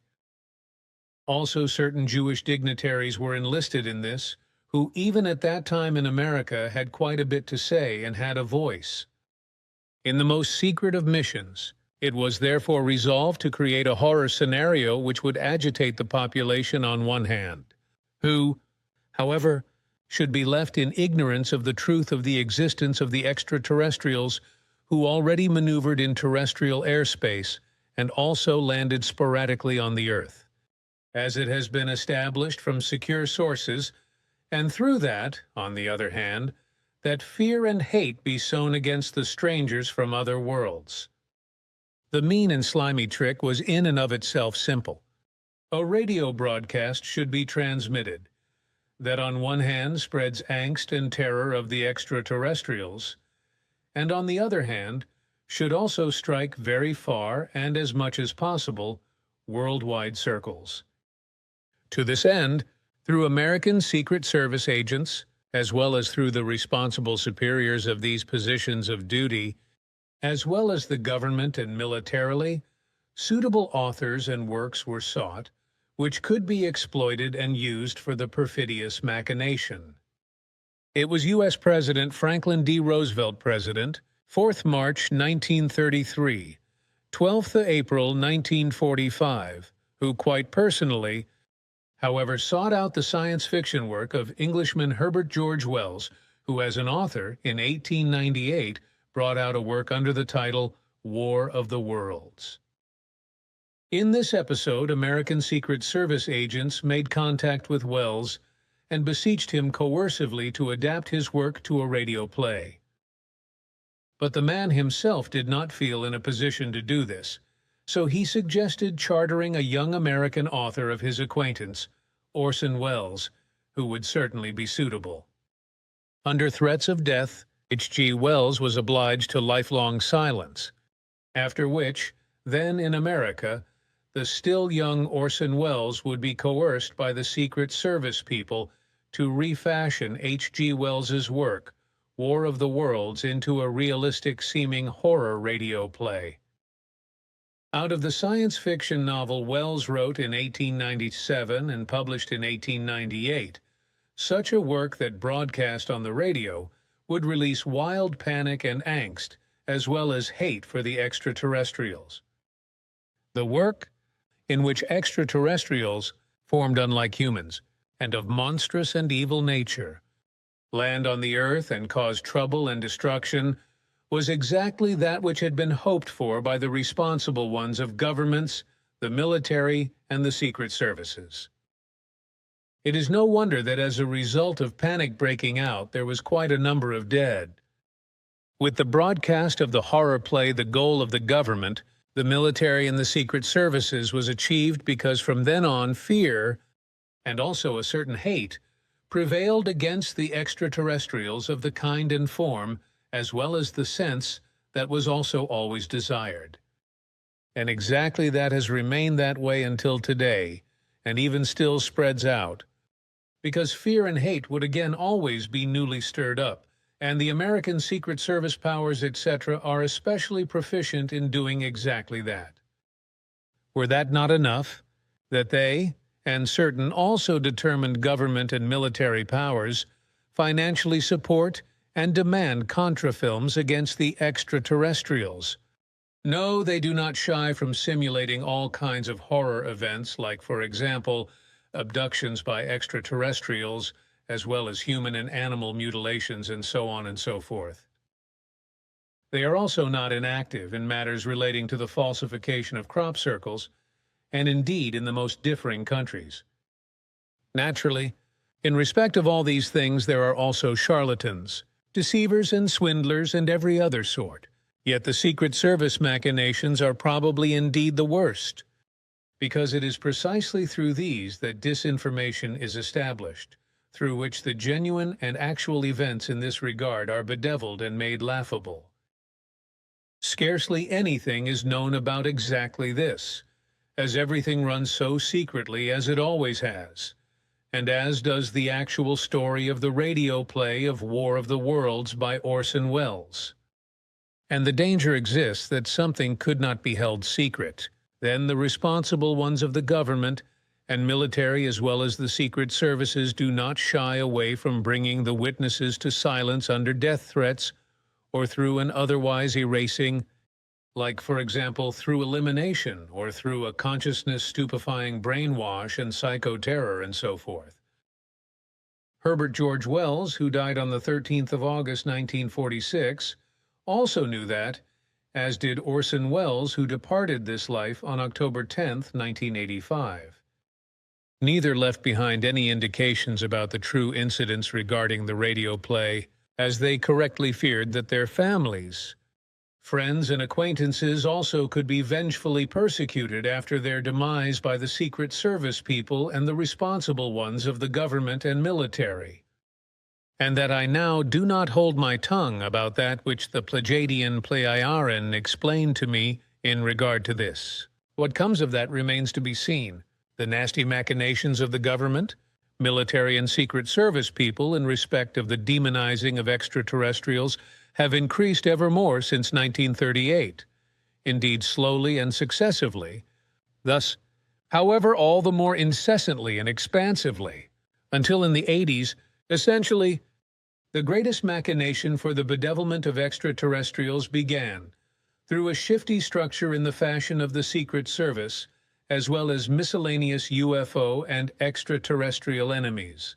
Also, certain Jewish dignitaries were enlisted in this, who even at that time in America had quite a bit to say and had a voice. In the most secret of missions, it was therefore resolved to create a horror scenario which would agitate the population on one hand, who, however, should be left in ignorance of the truth of the existence of the extraterrestrials who already maneuvered in terrestrial airspace and also landed sporadically on the Earth, as it has been established from secure sources, and through that, on the other hand, that fear and hate be sown against the strangers from other worlds. The mean and slimy trick was in and of itself simple. A radio broadcast should be transmitted that on one hand spreads angst and terror of the extraterrestrials, and on the other hand should also strike very far and as much as possible worldwide circles. To this end, through American Secret Service agents, as well as through the responsible superiors of these positions of duty, as well as the government and militarily, suitable authors and works were sought, which could be exploited and used for the perfidious machination. It was U.S. President Franklin D. Roosevelt, President, 4th March 1933, 12th April 1945, who quite personally, however, sought out the science fiction work of Englishman Herbert George Wells, who as an author, in 1898, brought out a work under the title War of the Worlds. In this episode, American Secret Service agents made contact with Wells and beseeched him coercively to adapt his work to a radio play. But the man himself did not feel in a position to do this, so he suggested chartering a young American author of his acquaintance, Orson Welles, who would certainly be suitable. Under threats of death, H.G. Wells was obliged to lifelong silence, after which, then in America, the still young Orson Welles would be coerced by the Secret Service people to refashion H.G. Wells's work, War of the Worlds, into a realistic-seeming horror radio play. Out of the science fiction novel Wells wrote in 1897 and published in 1898, such a work that broadcast on the radio would release wild panic and angst, as well as hate for the extraterrestrials. The work, in which extraterrestrials, formed unlike humans, and of monstrous and evil nature, land on the Earth and cause trouble and destruction, was exactly that which had been hoped for by the responsible ones of governments, the military, and the secret services. It is no wonder that as a result of panic breaking out, there was quite a number of dead. With the broadcast of the horror play, the goal of the government, the military, and the secret services was achieved because from then on fear, and also a certain hate, prevailed against the extraterrestrials of the kind and form, as well as the sense that was also always desired. And exactly that has remained that way until today, and even still spreads out, because fear and hate would again always be newly stirred up, and the American Secret Service powers, etc., are especially proficient in doing exactly that. Were that not enough, that they, and certain also determined government and military powers, financially support and demand contrafilms against the extraterrestrials? No, they do not shy from simulating all kinds of horror events, like, for example, abductions by extraterrestrials, as well as human and animal mutilations, and so on and so forth. They are also not inactive in matters relating to the falsification of crop circles, and indeed in the most differing countries. Naturally, in respect of all these things, there are also charlatans, deceivers and swindlers and every other sort. Yet the Secret Service machinations are probably indeed the worst, because it is precisely through these that disinformation is established, through which the genuine and actual events in this regard are bedeviled and made laughable. Scarcely anything is known about exactly this, as everything runs so secretly as it always has, and as does the actual story of the radio play of War of the Worlds by Orson Welles. And the danger exists that something could not be held secret. Then the responsible ones of the government and military as well as the secret services do not shy away from bringing the witnesses to silence under death threats or through an otherwise erasing, like for example through elimination or through a consciousness-stupefying brainwash and psychoterror and so forth. Herbert George Wells, who died on the 13th of August 1946, also knew that, as did Orson Welles, who departed this life on October 10, 1985. Neither left behind any indications about the true incidents regarding the radio play, as they correctly feared that their families, friends and acquaintances also could be vengefully persecuted after their demise by the Secret Service people and the responsible ones of the government and military. And that I now do not hold my tongue about that which the Pleiadian Pleiaren explained to me in regard to this. What comes of that remains to be seen. The nasty machinations of the government, military and Secret Service people in respect of the demonizing of extraterrestrials have increased ever more since 1938, indeed slowly and successively, thus, however, all the more incessantly and expansively, until in the 80s, essentially, the greatest machination for the bedevilment of extraterrestrials began, through a shifty structure in the fashion of the Secret Service, as well as miscellaneous UFO and extraterrestrial enemies.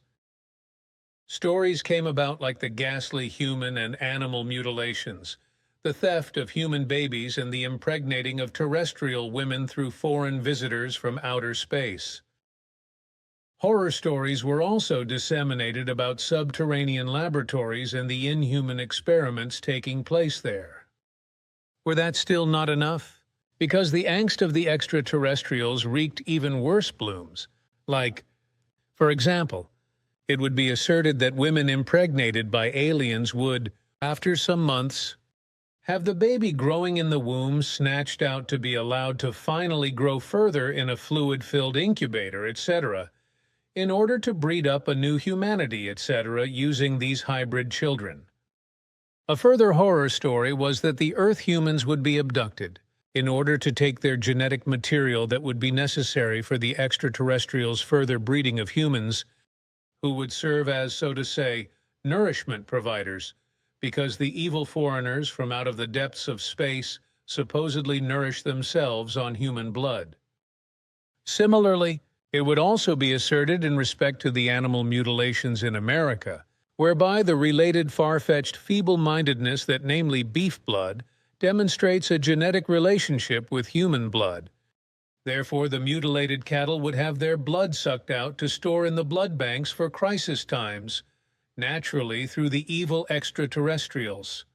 Stories came about like the ghastly human and animal mutilations, the theft of human babies and the impregnating of terrestrial women through foreign visitors from outer space. Horror stories were also disseminated about subterranean laboratories and the inhuman experiments taking place there. Were that still not enough? Because the angst of the extraterrestrials wreaked even worse blooms, like, for example, it would be asserted that women impregnated by aliens would, after some months, have the baby growing in the womb snatched out to be allowed to finally grow further in a fluid-filled incubator, etc., in order to breed up a new humanity, etc., using these hybrid children. A further horror story was that the Earth humans would be abducted in order to take their genetic material that would be necessary for the extraterrestrials' further breeding of humans, who would serve as, so to say, nourishment providers, because the evil foreigners from out of the depths of space supposedly nourish themselves on human blood. Similarly, it would also be asserted in respect to the animal mutilations in America, whereby the related far-fetched feeble-mindedness that namely beef blood demonstrates a genetic relationship with human blood. Therefore, the mutilated cattle would have their blood sucked out to store in the blood banks for crisis times, naturally through the evil extraterrestrials.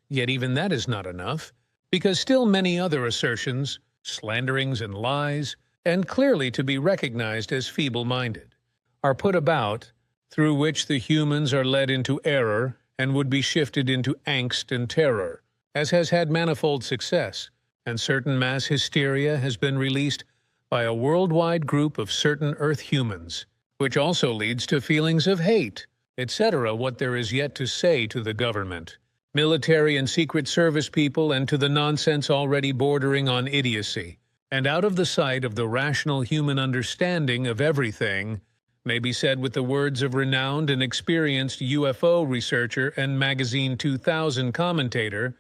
Yet even that is not enough, because still many other assertions, slanderings and lies, and clearly to be recognized as feeble-minded, are put about, through which the humans are led into error and would be shifted into angst and terror, as has had manifold success, and certain mass hysteria has been released by a worldwide group of certain Earth humans, which also leads to feelings of hate, etc., what there is yet to say to the government, military and Secret Service people, and to the nonsense already bordering on idiocy, and out of the sight of the rational human understanding of everything, may be said with the words of renowned and experienced UFO researcher and Magazine 2000 commentator,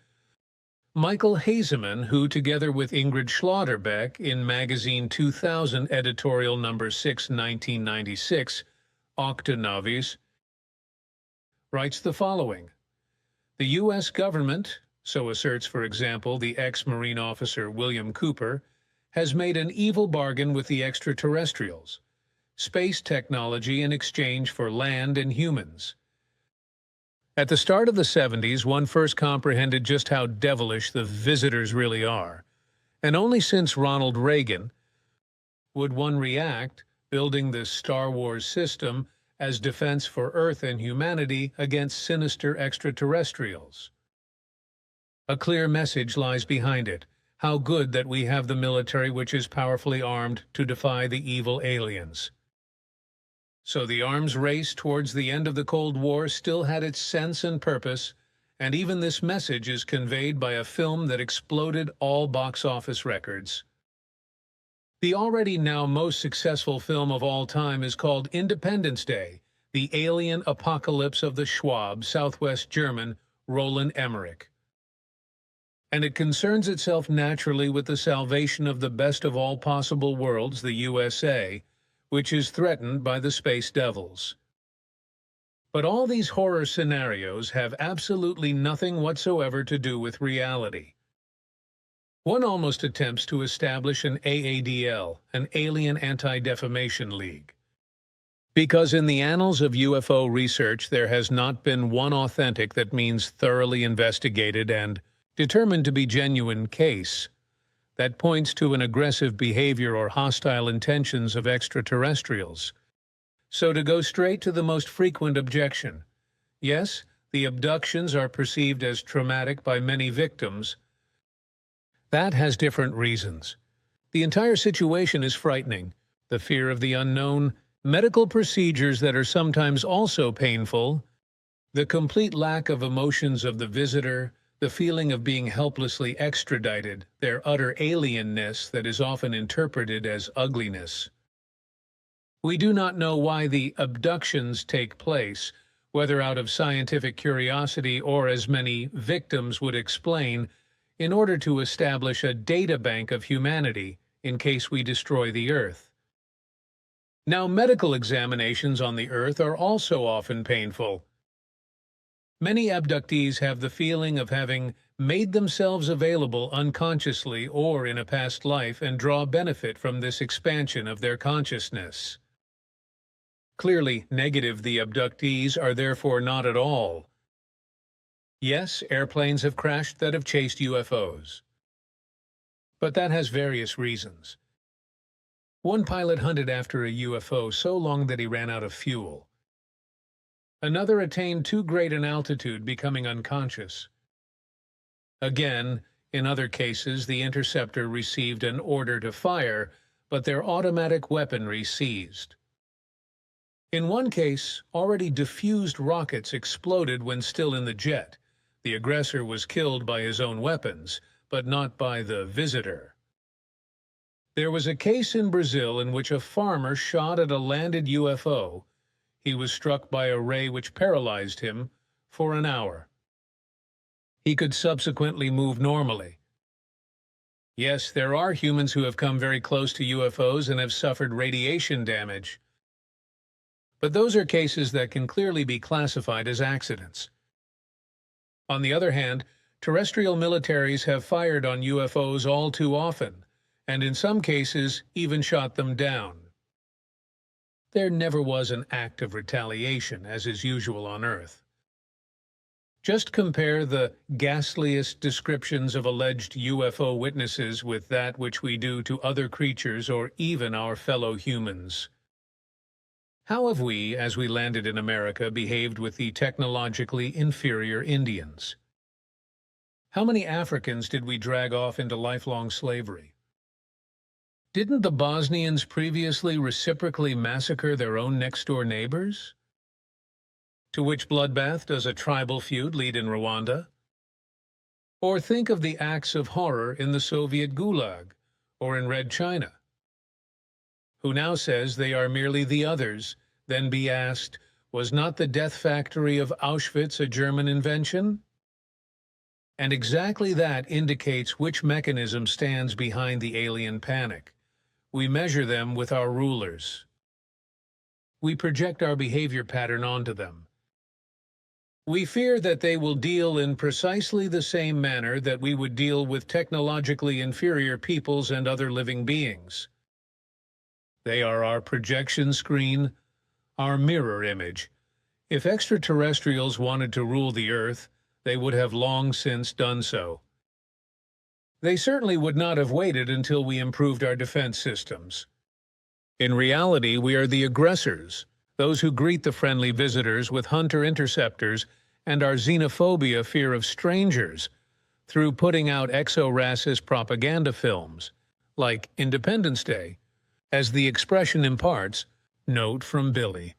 Michael Hazeman, who, together with Ingrid Schlotterbeck in Magazine 2000 editorial number 6, 1996, Octanavis, writes the following: The U.S. government, So asserts, for example, the ex-Marine officer William Cooper, has made an evil bargain with the extraterrestrials, space technology in exchange for land and humans. At the start of the 70s, one first comprehended just how devilish the visitors really are, and only since Ronald Reagan would one react, building this Star Wars system as defense for Earth and humanity against sinister extraterrestrials. A clear message lies behind it. How good that we have the military which is powerfully armed to defy the evil aliens. So the arms race towards the end of the Cold War still had its sense and purpose, and even this message is conveyed by a film that exploded all box office records. The already now most successful film of all time is called Independence Day, the alien apocalypse of the Schwab, Southwest German, Roland Emmerich. And it concerns itself naturally with the salvation of the best of all possible worlds, the USA, which is threatened by the space devils. But all these horror scenarios have absolutely nothing whatsoever to do with reality. One almost attempts to establish an AADL, an Alien Anti-Defamation League. Because in the annals of UFO research there has not been one authentic, that means thoroughly investigated and determined to be genuine, case that points to an aggressive behavior or hostile intentions of extraterrestrials. So to go straight to the most frequent objection, yes, the abductions are perceived as traumatic by many victims. That has different reasons. The entire situation is frightening. The fear of the unknown, medical procedures that are sometimes also painful, the complete lack of emotions of the visitor, the feeling of being helplessly extradited, their utter alienness that is often interpreted as ugliness. We do not know why the abductions take place, whether out of scientific curiosity or, as many victims would explain, in order to establish a data bank of humanity in case we destroy the Earth. Now, medical examinations on the Earth are also often painful. Many abductees have the feeling of having made themselves available unconsciously or in a past life and draw benefit from this expansion of their consciousness. Clearly negative the abductees are therefore not at all. Yes, airplanes have crashed that have chased UFOs. But that has various reasons. One pilot hunted after a UFO so long that he ran out of fuel. Another attained too great an altitude, becoming unconscious. Again, in other cases, the interceptor received an order to fire, but their automatic weaponry seized. In one case, already diffused rockets exploded when still in the jet. The aggressor was killed by his own weapons, but not by the visitor. There was a case in Brazil in which a farmer shot at a landed UFO. He was struck by a ray which paralyzed him for an hour. He could subsequently move normally. Yes, there are humans who have come very close to UFOs and have suffered radiation damage. But those are cases that can clearly be classified as accidents. On the other hand, terrestrial militaries have fired on UFOs all too often, and in some cases even shot them down. There never was an act of retaliation, as is usual on Earth. Just compare the ghastliest descriptions of alleged UFO witnesses with that which we do to other creatures or even our fellow humans. How have we, as we landed in America, behaved with the technologically inferior Indians? How many Africans did we drag off into lifelong slavery? Didn't the Bosnians previously reciprocally massacre their own next-door neighbors? To which bloodbath does a tribal feud lead in Rwanda? Or think of the acts of horror in the Soviet Gulag or in Red China. Who now says they are merely the others, then be asked, was not the death factory of Auschwitz a German invention? And exactly that indicates which mechanism stands behind the alien panic. We measure them with our rulers. We project our behavior pattern onto them. We fear that they will deal in precisely the same manner that we would deal with technologically inferior peoples and other living beings. They are our projection screen, our mirror image. If extraterrestrials wanted to rule the Earth, they would have long since done so. They certainly would not have waited until we improved our defense systems. In reality, we are the aggressors, those who greet the friendly visitors with hunter-interceptors and our xenophobia fear of strangers through putting out exo-racist propaganda films, like Independence Day. As the expression imparts, note from Billy.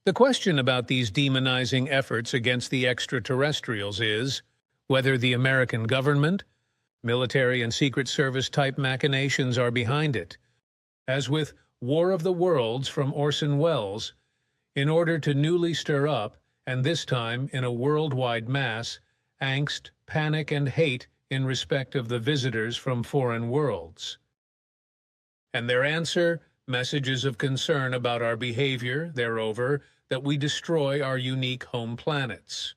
The question about these demonizing efforts against the extraterrestrials is whether the American government, military and Secret Service type machinations are behind it. As with War of the Worlds from Orson Welles, in order to newly stir up, and this time in a worldwide mass, angst, panic, and hate in respect of the visitors from foreign worlds. And their answer, messages of concern about our behavior, thereover, that we destroy our unique home planets.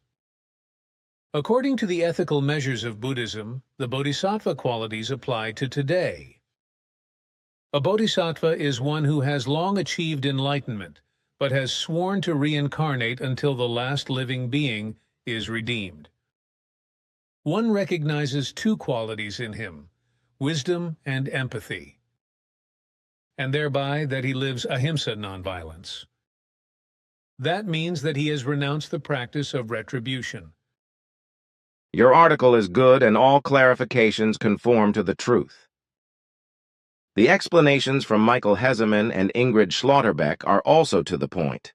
According to the ethical measures of Buddhism, the bodhisattva qualities apply to today. A bodhisattva is one who has long achieved enlightenment, but has sworn to reincarnate until the last living being is redeemed. One recognizes two qualities in him, wisdom and empathy, and thereby that he lives ahimsa nonviolence. That means that he has renounced the practice of retribution. Your article is good and all clarifications conform to the truth. The explanations from Michael Hesemann and Ingrid Schlotterbeck are also to the point.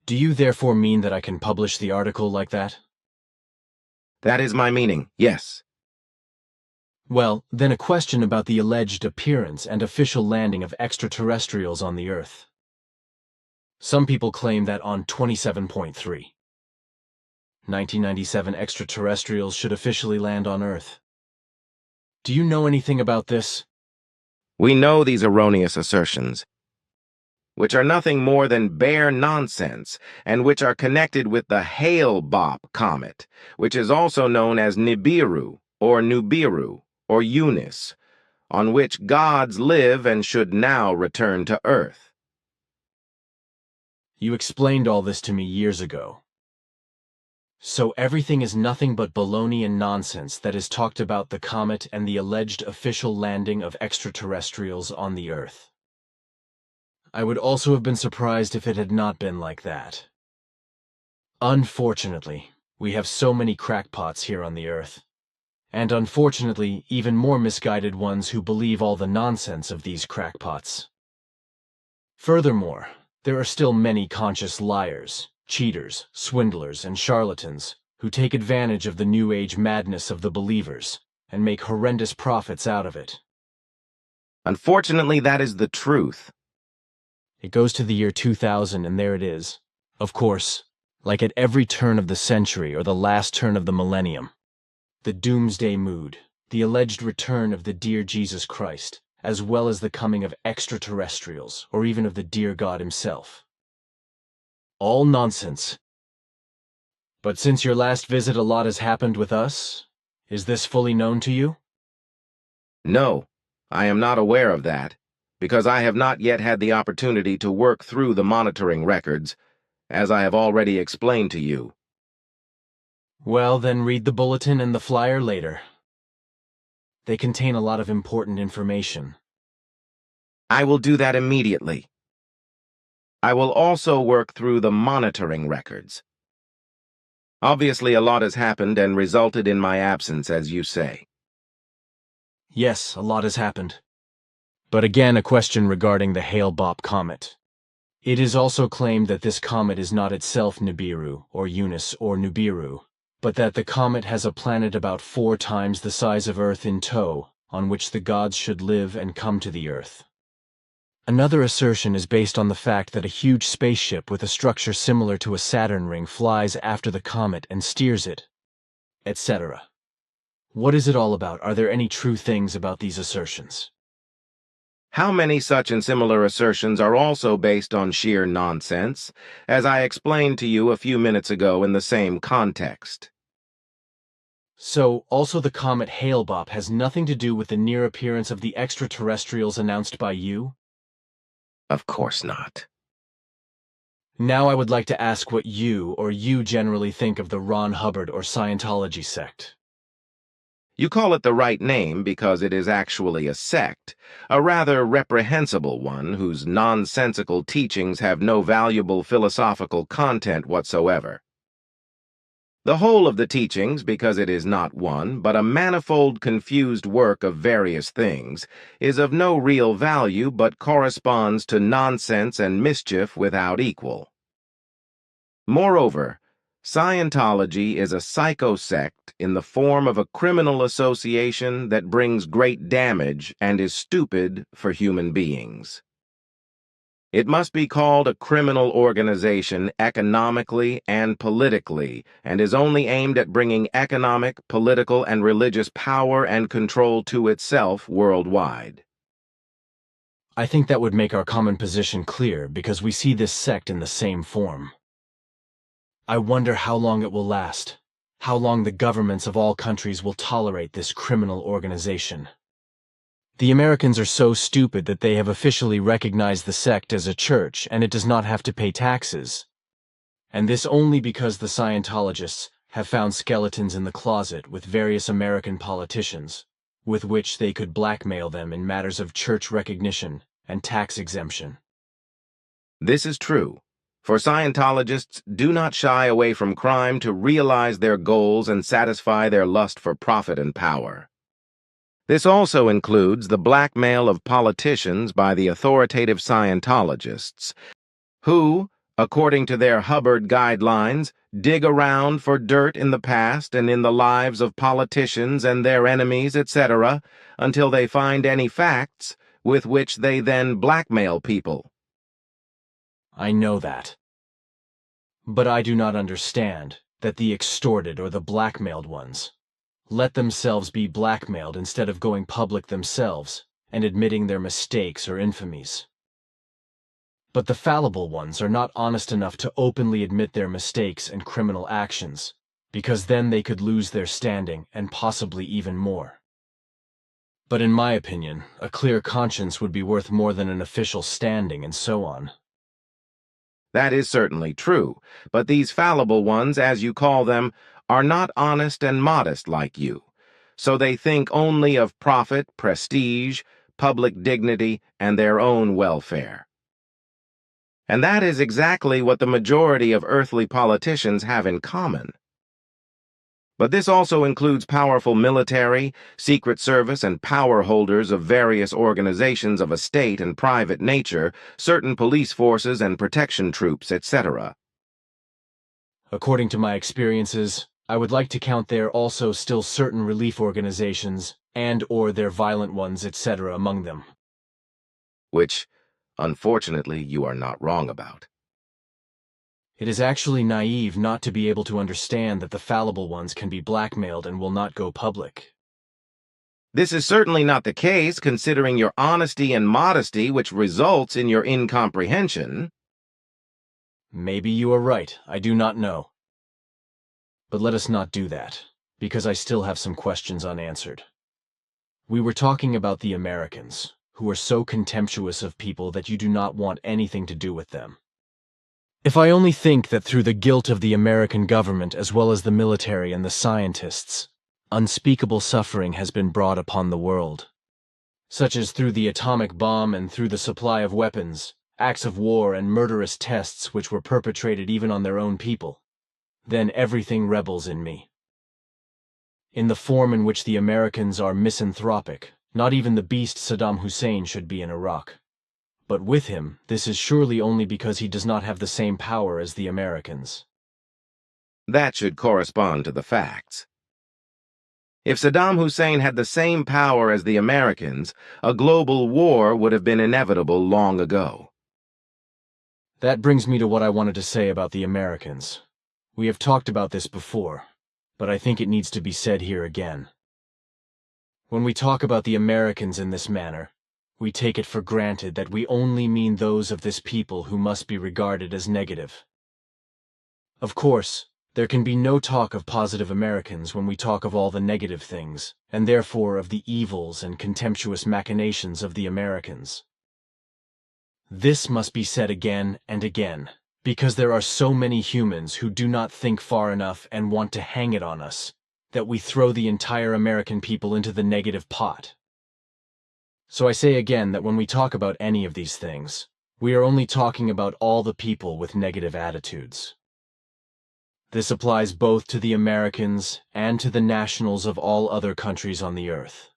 Do you therefore mean that I can publish the article like that? That is my meaning, yes. Well, then a question about the alleged appearance and official landing of extraterrestrials on the Earth. Some people claim that on 27.3, 1997 extraterrestrials should officially land on Earth. Do you know anything about this? We know these erroneous assertions, which are nothing more than bare nonsense, and which are connected with the Hale-Bopp comet, which is also known as Nibiru, or Nubiru, or Eunice, on which gods live and should now return to Earth. You explained all this to me years ago. So everything is nothing but baloney and nonsense that is talked about the comet and the alleged official landing of extraterrestrials on the Earth. I would also have been surprised if it had not been like that. Unfortunately, we have so many crackpots here on the Earth. And unfortunately, even more misguided ones who believe all the nonsense of these crackpots. Furthermore, there are still many conscious liars, cheaters, swindlers, and charlatans who take advantage of the New Age madness of the believers and make horrendous profits out of it. Unfortunately, that is the truth. It goes to the year 2000 and there it is. Of course, like at every turn of the century or the last turn of the millennium. The doomsday mood, the alleged return of the dear Jesus Christ, as well as the coming of extraterrestrials, or even of the dear God himself. All nonsense. But since your last visit, a lot has happened with us. Is this fully known to you? No, I am not aware of that, because I have not yet had the opportunity to work through the monitoring records, as I have already explained to you. Well, then read the bulletin and the flyer later. They contain a lot of important information. I will do that immediately. I will also work through the monitoring records. Obviously, a lot has happened and resulted in my absence, as you say. Yes, a lot has happened. But again, a question regarding the Hale-Bopp comet. It is also claimed that this comet is not itself Nibiru, or Eunice, or Nubiru, but that the comet has a planet about 4 times the size of Earth in tow, on which the gods should live and come to the Earth. Another assertion is based on the fact that a huge spaceship with a structure similar to a Saturn ring flies after the comet and steers it, etc. What is it all about? Are there any true things about these assertions? How many such and similar assertions are also based on sheer nonsense, as I explained to you a few minutes ago in the same context? So, also the comet Hale-Bopp has nothing to do with the near appearance of the extraterrestrials announced by you? Of course not. Now I would like to ask what you generally think of the Ron Hubbard or Scientology sect. You call it the right name because it is actually a sect, a rather reprehensible one whose nonsensical teachings have no valuable philosophical content whatsoever. The whole of the teachings, because it is not one, but a manifold confused work of various things, is of no real value but corresponds to nonsense and mischief without equal. Moreover, Scientology is a psychosect in the form of a criminal association that brings great damage and is stupid for human beings. It must be called a criminal organization economically and politically, and is only aimed at bringing economic, political, and religious power and control to itself worldwide. I think that would make our common position clear because we see this sect in the same form. I wonder how long it will last, how long the governments of all countries will tolerate this criminal organization. The Americans are so stupid that they have officially recognized the sect as a church and it does not have to pay taxes. And this only because the Scientologists have found skeletons in the closet with various American politicians, with which they could blackmail them in matters of church recognition and tax exemption. This is true, for Scientologists do not shy away from crime to realize their goals and satisfy their lust for profit and power. This also includes the blackmail of politicians by the authoritative Scientologists, who, according to their Hubbard guidelines, dig around for dirt in the past and in the lives of politicians and their enemies, etc., until they find any facts with which they then blackmail people. I know that. But I do not understand that the extorted or the blackmailed ones let themselves be blackmailed instead of going public themselves and admitting their mistakes or infamies. But the fallible ones are not honest enough to openly admit their mistakes and criminal actions, because then they could lose their standing and possibly even more. But in my opinion, a clear conscience would be worth more than an official standing and so on. That is certainly true, but these fallible ones, as you call them, are not honest and modest like you, so they think only of profit, prestige, public dignity, and their own welfare. And that is exactly what the majority of earthly politicians have in common. But this also includes powerful military, secret service, and power holders of various organizations of a state and private nature, certain police forces and protection troops, etc. According to my experiences, I would like to count there also still certain relief organizations and/or their violent ones, etc. among them. Which, unfortunately, you are not wrong about. It is actually naive not to be able to understand that the fallible ones can be blackmailed and will not go public. This is certainly not the case, considering your honesty and modesty, which results in your incomprehension. Maybe you are right, I do not know. But let us not do that, because I still have some questions unanswered. We were talking about the Americans, who are so contemptuous of people that you do not want anything to do with them. If I only think that through the guilt of the American government as well as the military and the scientists, unspeakable suffering has been brought upon the world, such as through the atomic bomb and through the supply of weapons, acts of war and murderous tests which were perpetrated even on their own people, then everything rebels in me. In the form in which the Americans are misanthropic, not even the beast Saddam Hussein should be in Iraq. But with him, this is surely only because he does not have the same power as the Americans. That should correspond to the facts. If Saddam Hussein had the same power as the Americans, a global war would have been inevitable long ago. That brings me to what I wanted to say about the Americans. We have talked about this before, but I think it needs to be said here again. When we talk about the Americans in this manner, we take it for granted that we only mean those of this people who must be regarded as negative. Of course, there can be no talk of positive Americans when we talk of all the negative things, and therefore of the evils and contemptuous machinations of the Americans. This must be said again and again, because there are so many humans who do not think far enough and want to hang it on us, that we throw the entire American people into the negative pot. So I say again that when we talk about any of these things, we are only talking about all the people with negative attitudes. This applies both to the Americans and to the nationals of all other countries on the earth.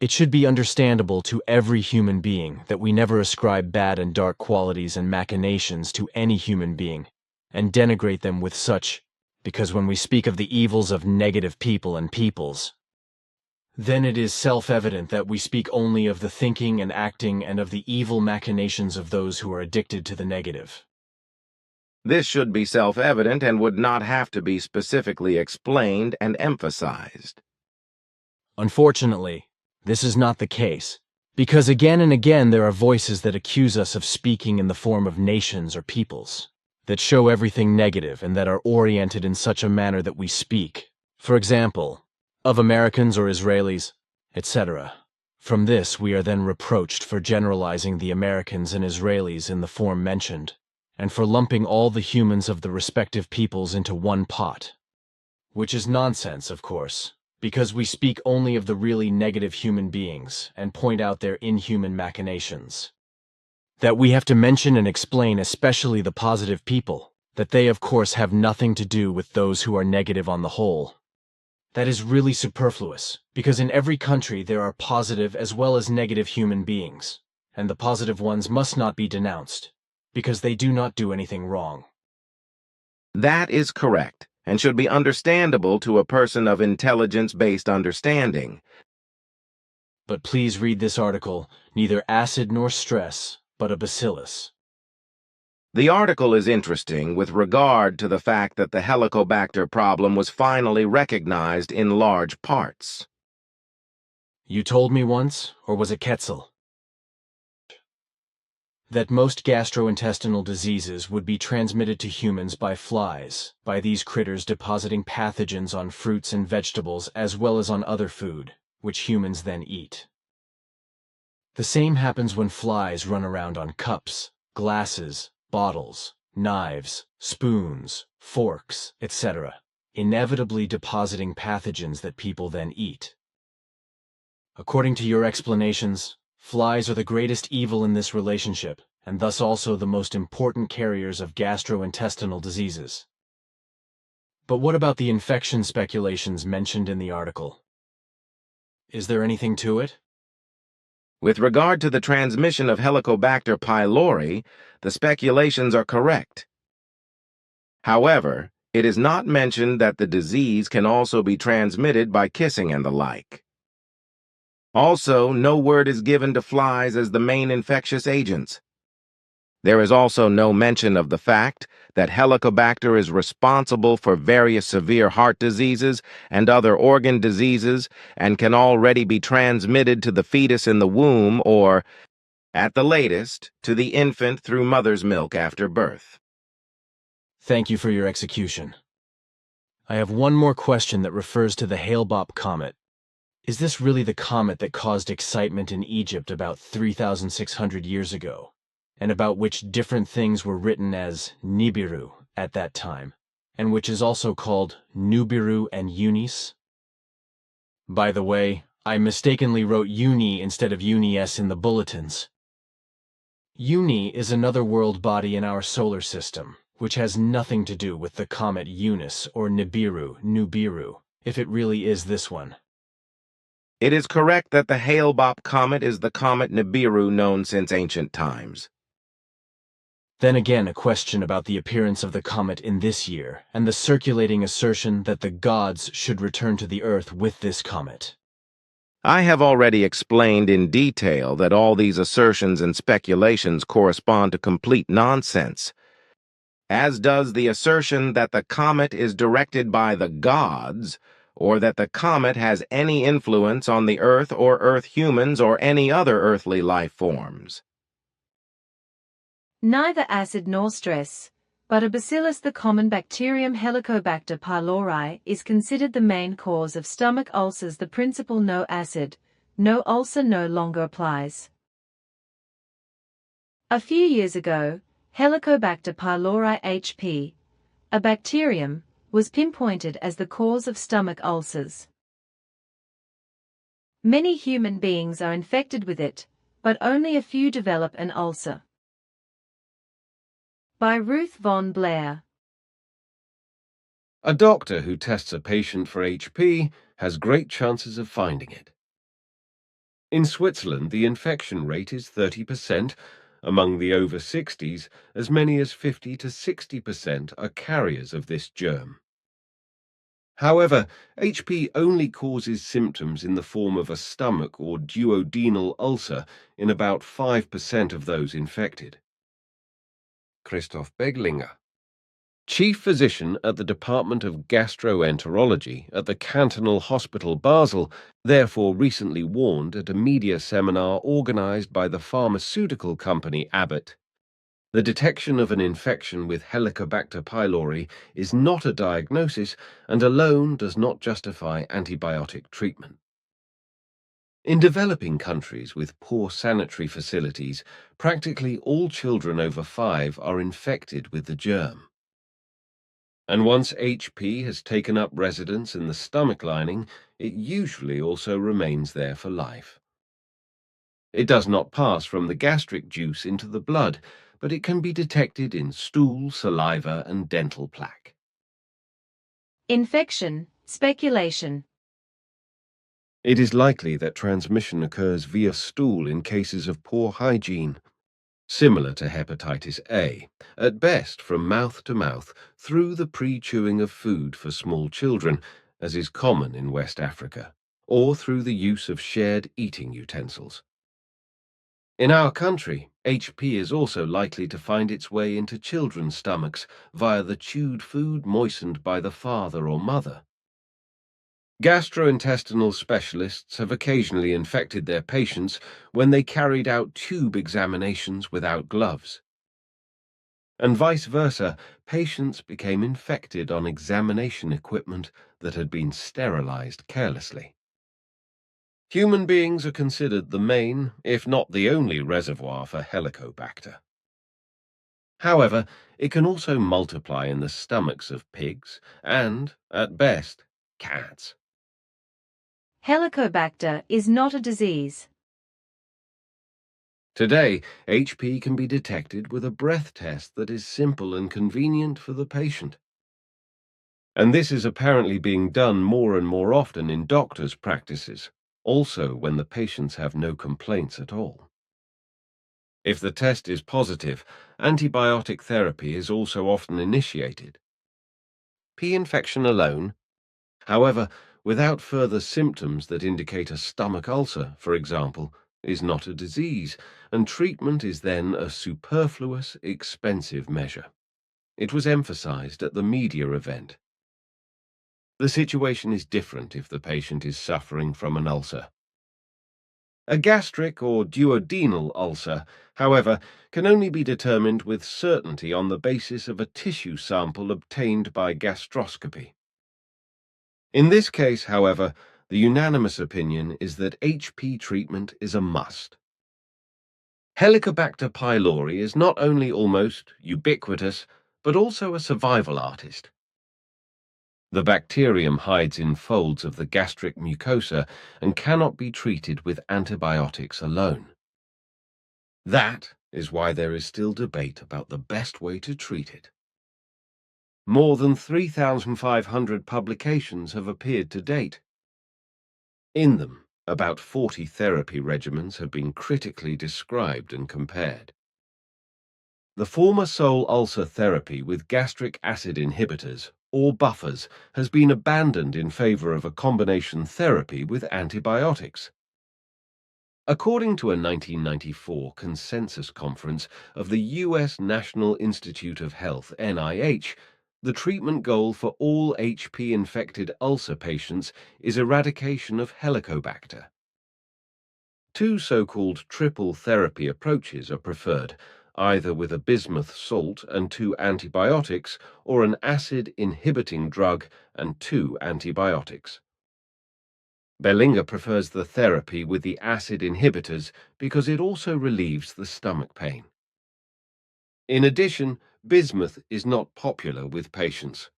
It should be understandable to every human being that we never ascribe bad and dark qualities and machinations to any human being, and denigrate them with such, because when we speak of the evils of negative people and peoples, then it is self-evident that we speak only of the thinking and acting and of the evil machinations of those who are addicted to the negative. This should be self-evident and would not have to be specifically explained and emphasized. Unfortunately, this is not the case, because again and again there are voices that accuse us of speaking in the form of nations or peoples, that show everything negative and that are oriented in such a manner that we speak, for example, of Americans or Israelis, etc. From this we are then reproached for generalizing the Americans and Israelis in the form mentioned, and for lumping all the humans of the respective peoples into one pot. Which is nonsense, of course, because we speak only of the really negative human beings and point out their inhuman machinations. That we have to mention and explain especially the positive people, that they of course have nothing to do with those who are negative on the whole. That is really superfluous, because in every country there are positive as well as negative human beings, and the positive ones must not be denounced, because they do not do anything wrong. That is correct, and should be understandable to a person of intelligence-based understanding. But please read this article, neither acid nor stress, but a bacillus. The article is interesting with regard to the fact that the Helicobacter problem was finally recognized in large parts. You told me once, or was it Quetzal, that most gastrointestinal diseases would be transmitted to humans by flies, by these critters depositing pathogens on fruits and vegetables as well as on other food, which humans then eat. The same happens when flies run around on cups, glasses, bottles, knives, spoons, forks, etc., inevitably depositing pathogens that people then eat. According to your explanations, flies are the greatest evil in this relationship, and thus also the most important carriers of gastrointestinal diseases. But what about the infection speculations mentioned in the article? Is there anything to it? With regard to the transmission of Helicobacter pylori, the speculations are correct. However, it is not mentioned that the disease can also be transmitted by kissing and the like. Also, no word is given to flies as the main infectious agents. There is also no mention of the fact that Helicobacter is responsible for various severe heart diseases and other organ diseases and can already be transmitted to the fetus in the womb or, at the latest, to the infant through mother's milk after birth. Thank you for your execution. I have one more question that refers to the Hale-Bopp comet. Is this really the comet that caused excitement in Egypt about 3,600 years ago, and about which different things were written as Nibiru at that time, and which is also called Nubiru and Unis? By the way, I mistakenly wrote Uni instead of Unis in the bulletins. Uni is another world body in our solar system, which has nothing to do with the comet Unis or Nubiru, if it really is this one. It is correct that the Hale-Bopp comet is the comet Nibiru known since ancient times. Then again, a question about the appearance of the comet in this year, and the circulating assertion that the gods should return to the Earth with this comet. I have already explained in detail that all these assertions and speculations correspond to complete nonsense, as does the assertion that the comet is directed by the gods, or that the comet has any influence on the Earth or Earth humans or any other earthly life forms. Neither acid nor stress, but a bacillus, the common bacterium Helicobacter pylori, is considered the main cause of stomach ulcers. The principle no acid, no ulcer no longer applies. A few years ago, Helicobacter pylori HP, a bacterium, was pinpointed as the cause of stomach ulcers. Many human beings are infected with it, but only a few develop an ulcer. By Ruth Von Blair. A doctor who tests a patient for HP has great chances of finding it. In Switzerland, the infection rate is 30%. Among the over 60s, as many as 50 to 60% are carriers of this germ. However, HP only causes symptoms in the form of a stomach or duodenal ulcer in about 5% of those infected. Christoph Beglinger, chief physician at the Department of Gastroenterology at the Cantonal Hospital Basel, therefore recently warned at a media seminar organized by the pharmaceutical company Abbott. The detection of an infection with Helicobacter pylori is not a diagnosis and alone does not justify antibiotic treatment. In developing countries with poor sanitary facilities, practically all children over 5 are infected with the germ. And once HP has taken up residence in the stomach lining, it usually also remains there for life. It does not pass from the gastric juice into the blood, but it can be detected in stool, saliva, and dental plaque. Infection, speculation. It is likely that transmission occurs via stool in cases of poor hygiene, similar to hepatitis A, at best from mouth to mouth through the pre-chewing of food for small children, as is common in West Africa, or through the use of shared eating utensils. In our country, HP is also likely to find its way into children's stomachs via the chewed food moistened by the father or mother. Gastrointestinal specialists have occasionally infected their patients when they carried out tube examinations without gloves. And vice versa, patients became infected on examination equipment that had been sterilized carelessly. Human beings are considered the main, if not the only, reservoir for Helicobacter. However, it can also multiply in the stomachs of pigs and, at best, cats. Helicobacter is not a disease. Today, HP can be detected with a breath test that is simple and convenient for the patient. And this is apparently being done more and more often in doctors' practices, also when the patients have no complaints at all. If the test is positive, antibiotic therapy is also often initiated. P infection alone, however, without further symptoms that indicate a stomach ulcer, for example, is not a disease, and treatment is then a superfluous, expensive measure. It was emphasized at the media event. The situation is different if the patient is suffering from an ulcer. A gastric or duodenal ulcer, however, can only be determined with certainty on the basis of a tissue sample obtained by gastroscopy. In this case, however, the unanimous opinion is that HP treatment is a must. Helicobacter pylori is not only almost ubiquitous, but also a survival artist. The bacterium hides in folds of the gastric mucosa and cannot be treated with antibiotics alone. That is why there is still debate about the best way to treat it. More than 3,500 publications have appeared to date. In them, about 40 therapy regimens have been critically described and compared. The former sole ulcer therapy with gastric acid inhibitors, or buffers, has been abandoned in favor of a combination therapy with antibiotics. According to a 1994 consensus conference of the U.S. National Institute of Health, NIH, The treatment goal for all HP-infected ulcer patients is eradication of Helicobacter. Two so-called triple therapy approaches are preferred, either with a bismuth salt and 2 antibiotics, or an acid-inhibiting drug and 2 antibiotics. Bellinger prefers the therapy with the acid inhibitors because it also relieves the stomach pain. In addition, bismuth is not popular with patients.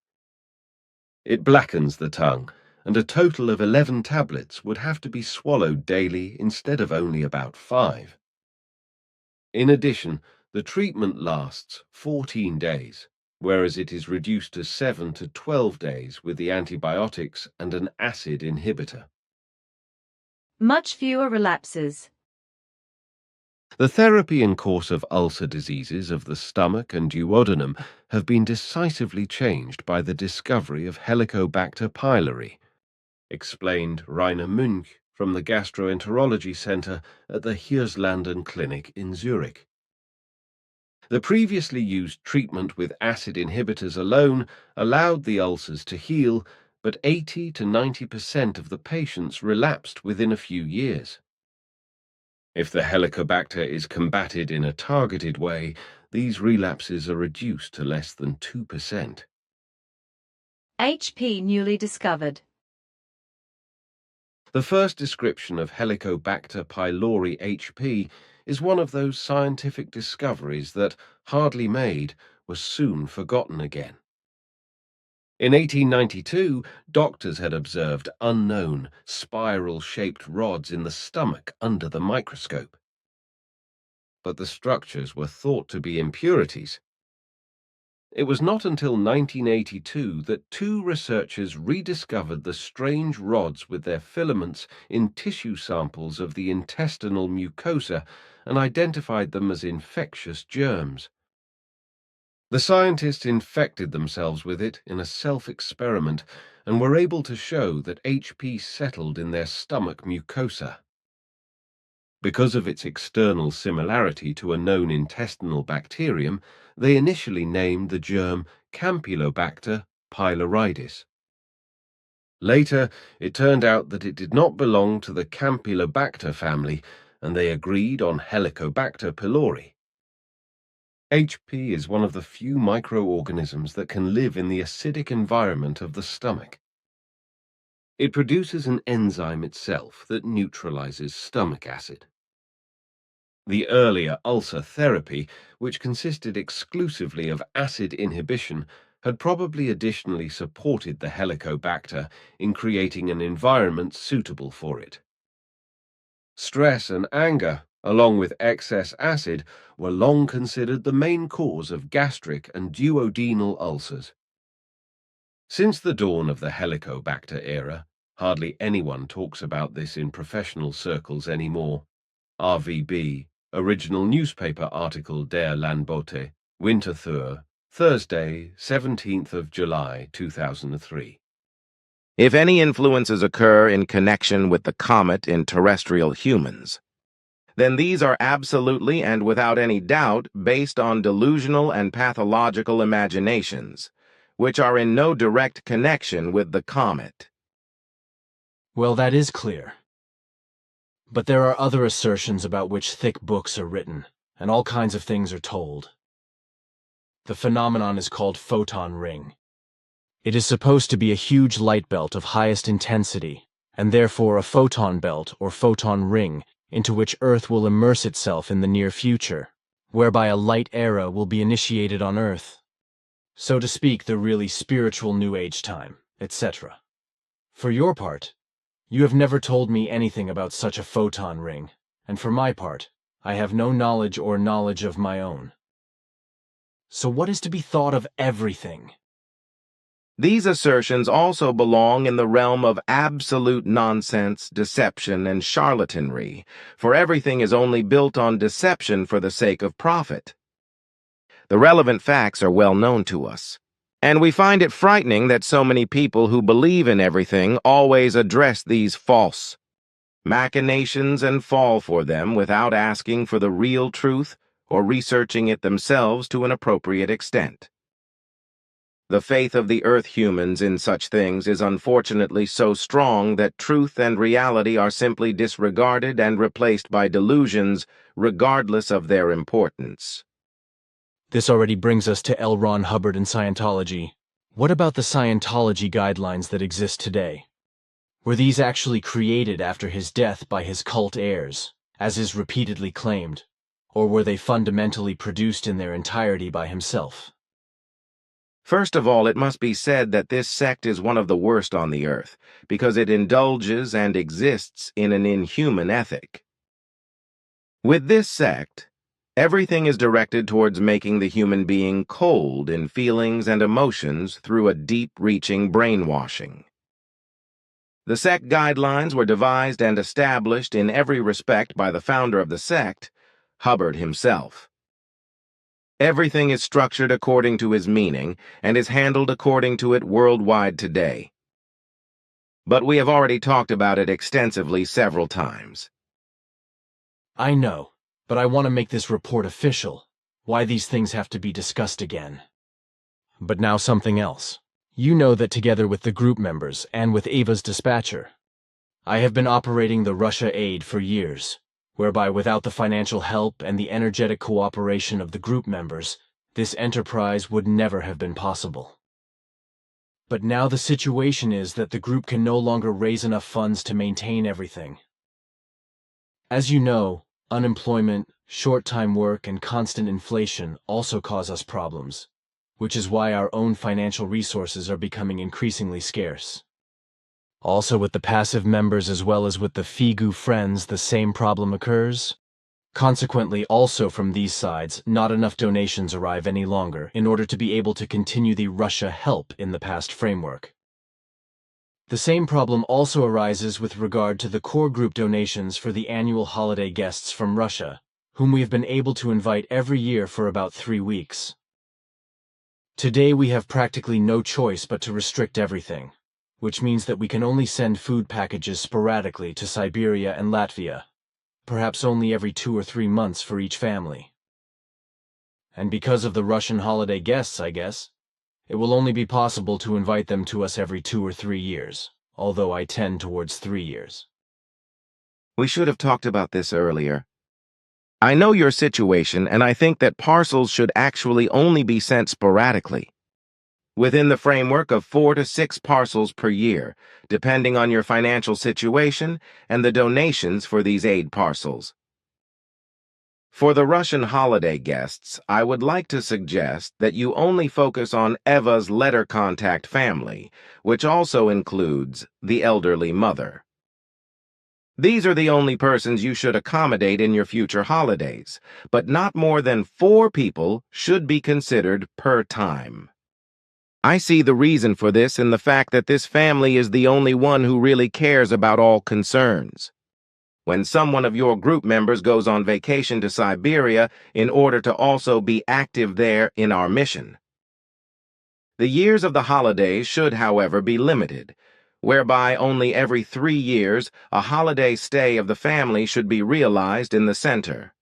It blackens the tongue, and a total of 11 tablets would have to be swallowed daily instead of only about 5. In addition, the treatment lasts 14 days, whereas it is reduced to 7 to 12 days with the antibiotics and an acid inhibitor. Much fewer relapses. The therapy and course of ulcer diseases of the stomach and duodenum have been decisively changed by the discovery of Helicobacter pylori, explained Rainer Münch from the Gastroenterology Center at the Hirslanden Clinic in Zurich. The previously used treatment with acid inhibitors alone allowed the ulcers to heal, but 80 to 90% of the patients relapsed within a few years. If the Helicobacter is combated in a targeted way, these relapses are reduced to less than 2%. HP newly discovered. The first description of Helicobacter pylori HP is one of those scientific discoveries that, hardly made, was soon forgotten again. In 1892, doctors had observed unknown, spiral-shaped rods in the stomach under the microscope. But the structures were thought to be impurities. It was not until 1982 that 2 researchers rediscovered the strange rods with their filaments in tissue samples of the intestinal mucosa and identified them as infectious germs. The scientists infected themselves with it in a self-experiment and were able to show that HP settled in their stomach mucosa. Because of its external similarity to a known intestinal bacterium, they initially named the germ Campylobacter pyloridis. Later, it turned out that it did not belong to the Campylobacter family, and they agreed on Helicobacter pylori. HP is one of the few microorganisms that can live in the acidic environment of the stomach. It produces an enzyme itself that neutralizes stomach acid. The earlier ulcer therapy, which consisted exclusively of acid inhibition, had probably additionally supported the Helicobacter in creating an environment suitable for it. Stress and anger, along with excess acid, were long considered the main cause of gastric and duodenal ulcers. Since the dawn of the Helicobacter era, hardly anyone talks about this in professional circles anymore. RVB, Original Newspaper Article Der Landbote, Winterthur, Thursday, 17th of July, 2003. If any influences occur in connection with the comet in terrestrial humans, then these are absolutely and without any doubt based on delusional and pathological imaginations, which are in no direct connection with the comet. Well, that is clear. But there are other assertions about which thick books are written, and all kinds of things are told. The phenomenon is called photon ring. It is supposed to be a huge light belt of highest intensity, and therefore a photon belt or photon ring into which Earth will immerse itself in the near future, whereby a light era will be initiated on Earth. So to speak, the really spiritual New Age time, etc. For your part, you have never told me anything about such a photon ring, and for my part, I have no knowledge or knowledge of my own. So what is to be thought of everything? These assertions also belong in the realm of absolute nonsense, deception, and charlatanry, for everything is only built on deception for the sake of profit. The relevant facts are well known to us, and we find it frightening that so many people who believe in everything always address these false machinations and fall for them without asking for the real truth or researching it themselves to an appropriate extent. The faith of the Earth humans in such things is unfortunately so strong that truth and reality are simply disregarded and replaced by delusions, regardless of their importance. This already brings us to L. Ron Hubbard and Scientology. What about the Scientology guidelines that exist today? Were these actually created after his death by his cult heirs, as is repeatedly claimed, or were they fundamentally produced in their entirety by himself? First of all, it must be said that this sect is one of the worst on the earth, because it indulges and exists in an inhuman ethic. With this sect, everything is directed towards making the human being cold in feelings and emotions through a deep-reaching brainwashing. The sect guidelines were devised and established in every respect by the founder of the sect, Hubbard himself. Everything is structured according to his meaning and is handled according to it worldwide today. But we have already talked about it extensively several times. I know, but I want to make this report official. Why these things have to be discussed again. But now something else. You know that together with the group members and with Ava's dispatcher, I have been operating the Russia Aid for years, whereby without the financial help and the energetic cooperation of the group members, this enterprise would never have been possible. But now the situation is that the group can no longer raise enough funds to maintain everything. As you know, unemployment, short-time work, and constant inflation also cause us problems, which is why our own financial resources are becoming increasingly scarce. Also with the passive members as well as with the Figu friends, the same problem occurs. Consequently, also from these sides, not enough donations arrive any longer in order to be able to continue the Russia help in the past framework. The same problem also arises with regard to the core group donations for the annual holiday guests from Russia, whom we have been able to invite every year for about 3 weeks. Today we have practically no choice but to restrict everything, which means that we can only send food packages sporadically to Siberia and Latvia, perhaps only every 2 or 3 months for each family. And because of the Russian holiday guests, I guess, it will only be possible to invite them to us every 2 or 3 years, although I tend towards 3 years. We should have talked about this earlier. I know your situation, and I think that parcels should actually only be sent sporadically, within the framework of 4 to 6 parcels per year, depending on your financial situation and the donations for these aid parcels. For the Russian holiday guests, I would like to suggest that you only focus on Eva's letter contact family, which also includes the elderly mother. These are the only persons you should accommodate in your future holidays, but not more than 4 people should be considered per time. I see the reason for this in the fact that this family is the only one who really cares about all concerns. When someone of your group members goes on vacation to Siberia in order to also be active there in our mission. The years of the holidays should, however, be limited, whereby only every 3 years a holiday stay of the family should be realized in the center.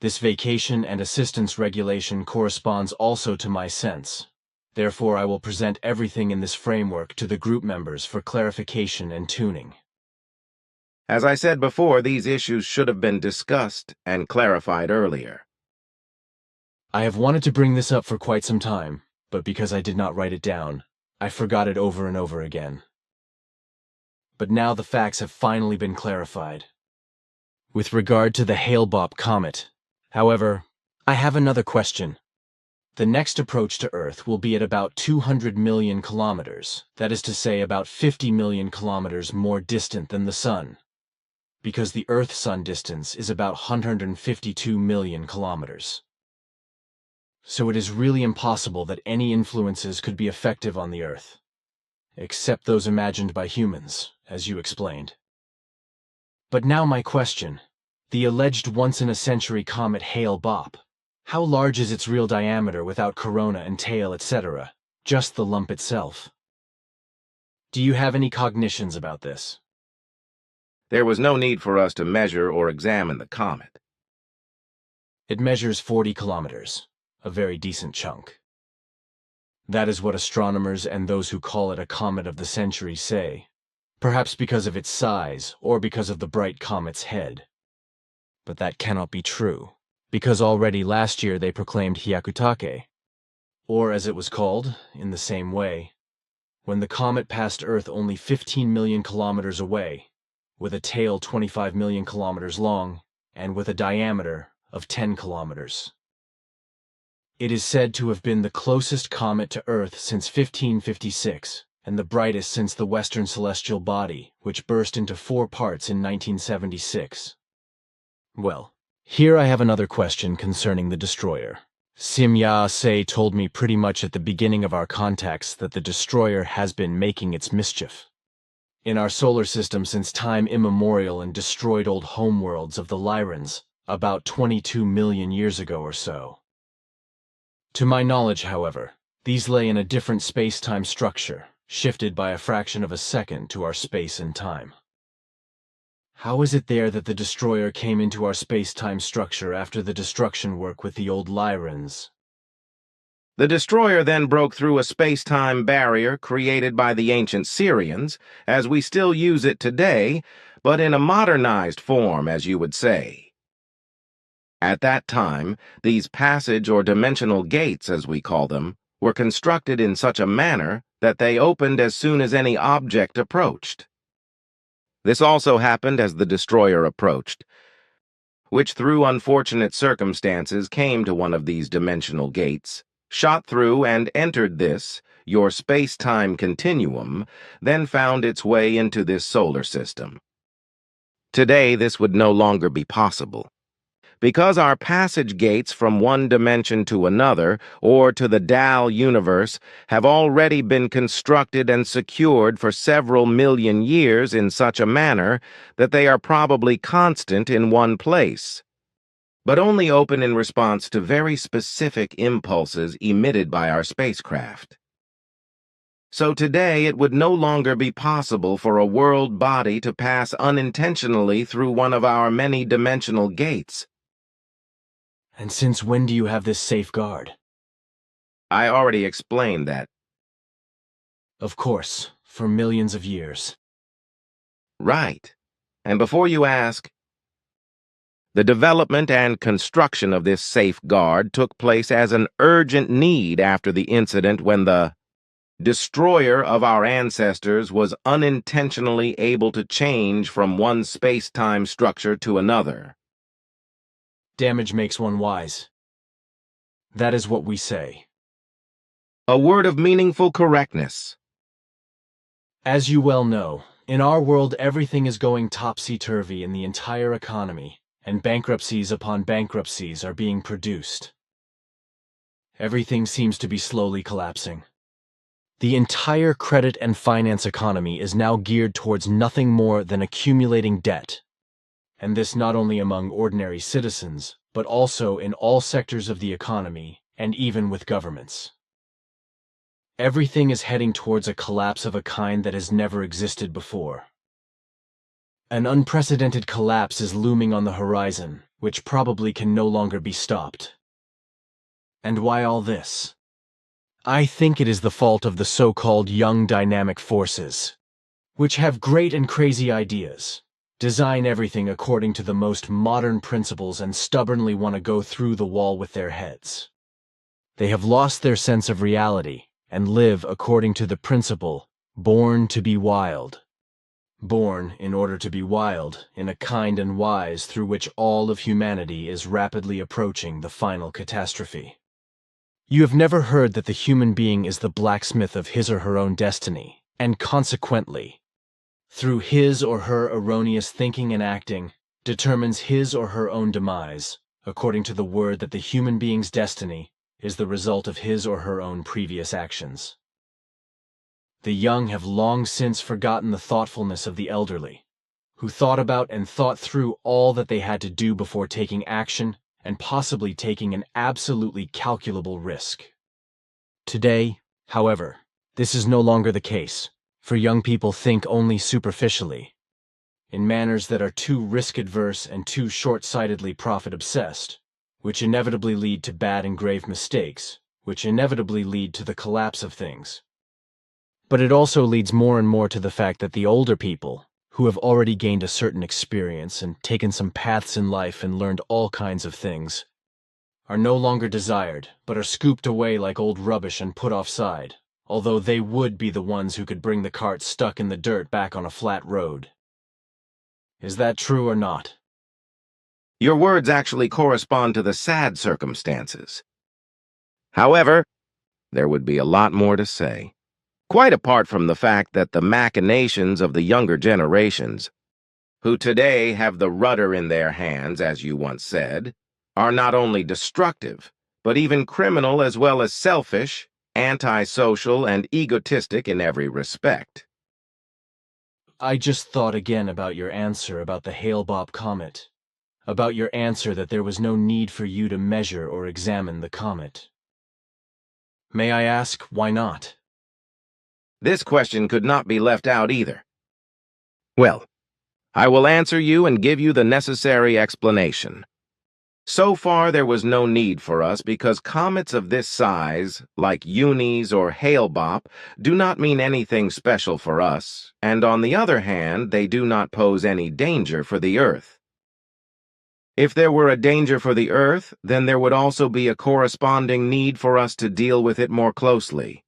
This vacation and assistance regulation corresponds also to my sense. Therefore, I will present everything in this framework to the group members for clarification and tuning. As I said before, these issues should have been discussed and clarified earlier. I have wanted to bring this up for quite some time, but because I did not write it down, I forgot it over and over again. But now the facts have finally been clarified. With regard to the Hale-Bopp comet, however, I have another question. The next approach to Earth will be at about 200 million kilometers, that is to say about 50 million kilometers more distant than the Sun, because the Earth-Sun distance is about 152 million kilometers. So it is really impossible that any influences could be effective on the Earth, except those imagined by humans, as you explained. But now my question, the alleged once-in-a-century comet Hale-Bopp, how large is its real diameter without corona and tail, etc., just the lump itself? Do you have any cognitions about this? There was no need for us to measure or examine the comet. It measures 40 kilometers, a very decent chunk. That is what astronomers and those who call it a comet of the century say, perhaps because of its size or because of the bright comet's head. But that cannot be true, because already last year they proclaimed Hyakutake, or as it was called, in the same way, when the comet passed Earth only 15 million kilometers away, with a tail 25 million kilometers long, and with a diameter of 10 kilometers. It is said to have been the closest comet to Earth since 1556, and the brightest since the Western Celestial Body, which burst into 4 parts in 1976. Well, here I have another question concerning the destroyer. Sim-Ya-Se told me pretty much at the beginning of our contacts that the destroyer has been making its mischief in our solar system since time immemorial and destroyed old homeworlds of the Lyrans about 22 million years ago or so. To my knowledge, however, these lay in a different space-time structure, shifted by a fraction of a second to our space and time. How is it there that the destroyer came into our space-time structure after the destruction work with the old Lyrans? The destroyer then broke through a space-time barrier created by the ancient Syrians, as we still use it today, but in a modernized form, as you would say. At that time, these passage or dimensional gates, as we call them, were constructed in such a manner that they opened as soon as any object approached. This also happened as the destroyer approached, which through unfortunate circumstances came to one of these dimensional gates, shot through and entered this, your space-time continuum, then found its way into this solar system. Today, this would no longer be possible. Because our passage gates from one dimension to another, or to the Dal universe, have already been constructed and secured for several million years in such a manner that they are probably constant in one place, but only open in response to very specific impulses emitted by our spacecraft. So today it would no longer be possible for a world body to pass unintentionally through one of our many dimensional gates. And since when do you have this safeguard? I already explained that. Of course, for millions of years. Right. And before you ask, the development and construction of this safeguard took place as an urgent need after the incident when the destroyer of our ancestors was unintentionally able to change from one space-time structure to another. Damage makes one wise. That is what we say. A word of meaningful correctness. As you well know, in our world everything is going topsy-turvy in the entire economy, and bankruptcies upon bankruptcies are being produced. Everything seems to be slowly collapsing. The entire credit and finance economy is now geared towards nothing more than accumulating debt. And this not only among ordinary citizens, but also in all sectors of the economy, and even with governments. Everything is heading towards a collapse of a kind that has never existed before. An unprecedented collapse is looming on the horizon, which probably can no longer be stopped. And why all this? I think it is the fault of the so-called young dynamic forces, which have great and crazy ideas, design everything according to the most modern principles and stubbornly want to go through the wall with their heads. They have lost their sense of reality and live according to the principle, born to be wild. Born, in order to be wild, in a kind and wise through which all of humanity is rapidly approaching the final catastrophe. You have never heard that the human being is the blacksmith of his or her own destiny, and consequently, through his or her erroneous thinking and acting, determines his or her own demise, according to the word that the human being's destiny is the result of his or her own previous actions. The young have long since forgotten the thoughtfulness of the elderly, who thought about and thought through all that they had to do before taking action and possibly taking an absolutely calculable risk. Today, however, this is no longer the case, for young people think only superficially, in manners that are too risk-adverse and too short-sightedly profit-obsessed, which inevitably lead to bad and grave mistakes, which inevitably lead to the collapse of things. But it also leads more and more to the fact that the older people, who have already gained a certain experience and taken some paths in life and learned all kinds of things, are no longer desired, but are scooped away like old rubbish and put offside, although they would be the ones who could bring the cart stuck in the dirt back on a flat road. Is that true or not? Your words actually correspond to the sad circumstances. However, there would be a lot more to say. Quite apart from the fact that the machinations of the younger generations, who today have the rudder in their hands, as you once said, are not only destructive, but even criminal as well as selfish, antisocial, and egotistic in every respect. I just thought again about your answer about the Hale-Bopp comet, about your answer that there was no need for you to measure or examine the comet. May I ask, why not? This question could not be left out either. Well, I will answer you and give you the necessary explanation. So far, there was no need for us because comets of this size, like Eunice or Hale-Bopp, do not mean anything special for us, and on the other hand, they do not pose any danger for the Earth. If there were a danger for the Earth, then there would also be a corresponding need for us to deal with it more closely.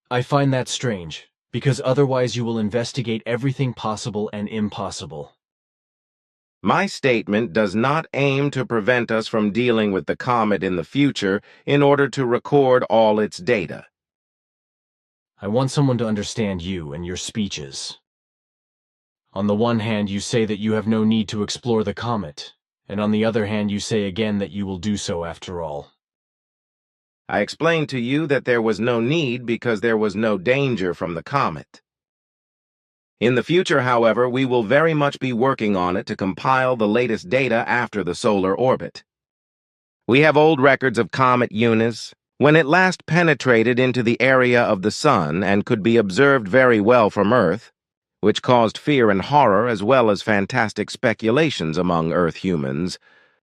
I find that strange, because otherwise you will investigate everything possible and impossible. My statement does not aim to prevent us from dealing with the comet in the future in order to record all its data. I want someone to understand you and your speeches. On the one hand, you say that you have no need to explore the comet, and on the other hand, you say again that you will do so after all. I explained to you that there was no need because there was no danger from the comet. In the future, however, we will very much be working on it to compile the latest data after the solar orbit. We have old records of Comet Eunice, when it last penetrated into the area of the Sun and could be observed very well from Earth, which caused fear and horror as well as fantastic speculations among Earth humans,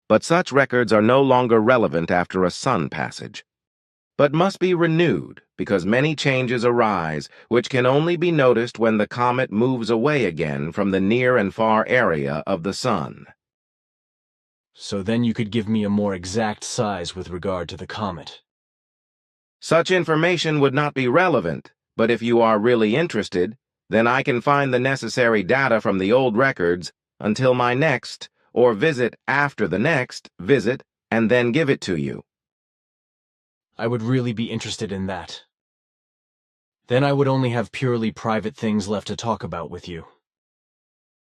but such records are no longer relevant after a Sun passage, but must be renewed because many changes arise which can only be noticed when the comet moves away again from the near and far area of the Sun. So then you could give me a more exact size with regard to the comet. Such information would not be relevant, but if you are really interested, then I can find the necessary data from the old records until my next, or visit after the next, visit, and then give it to you. I would really be interested in that. Then I would only have purely private things left to talk about with you.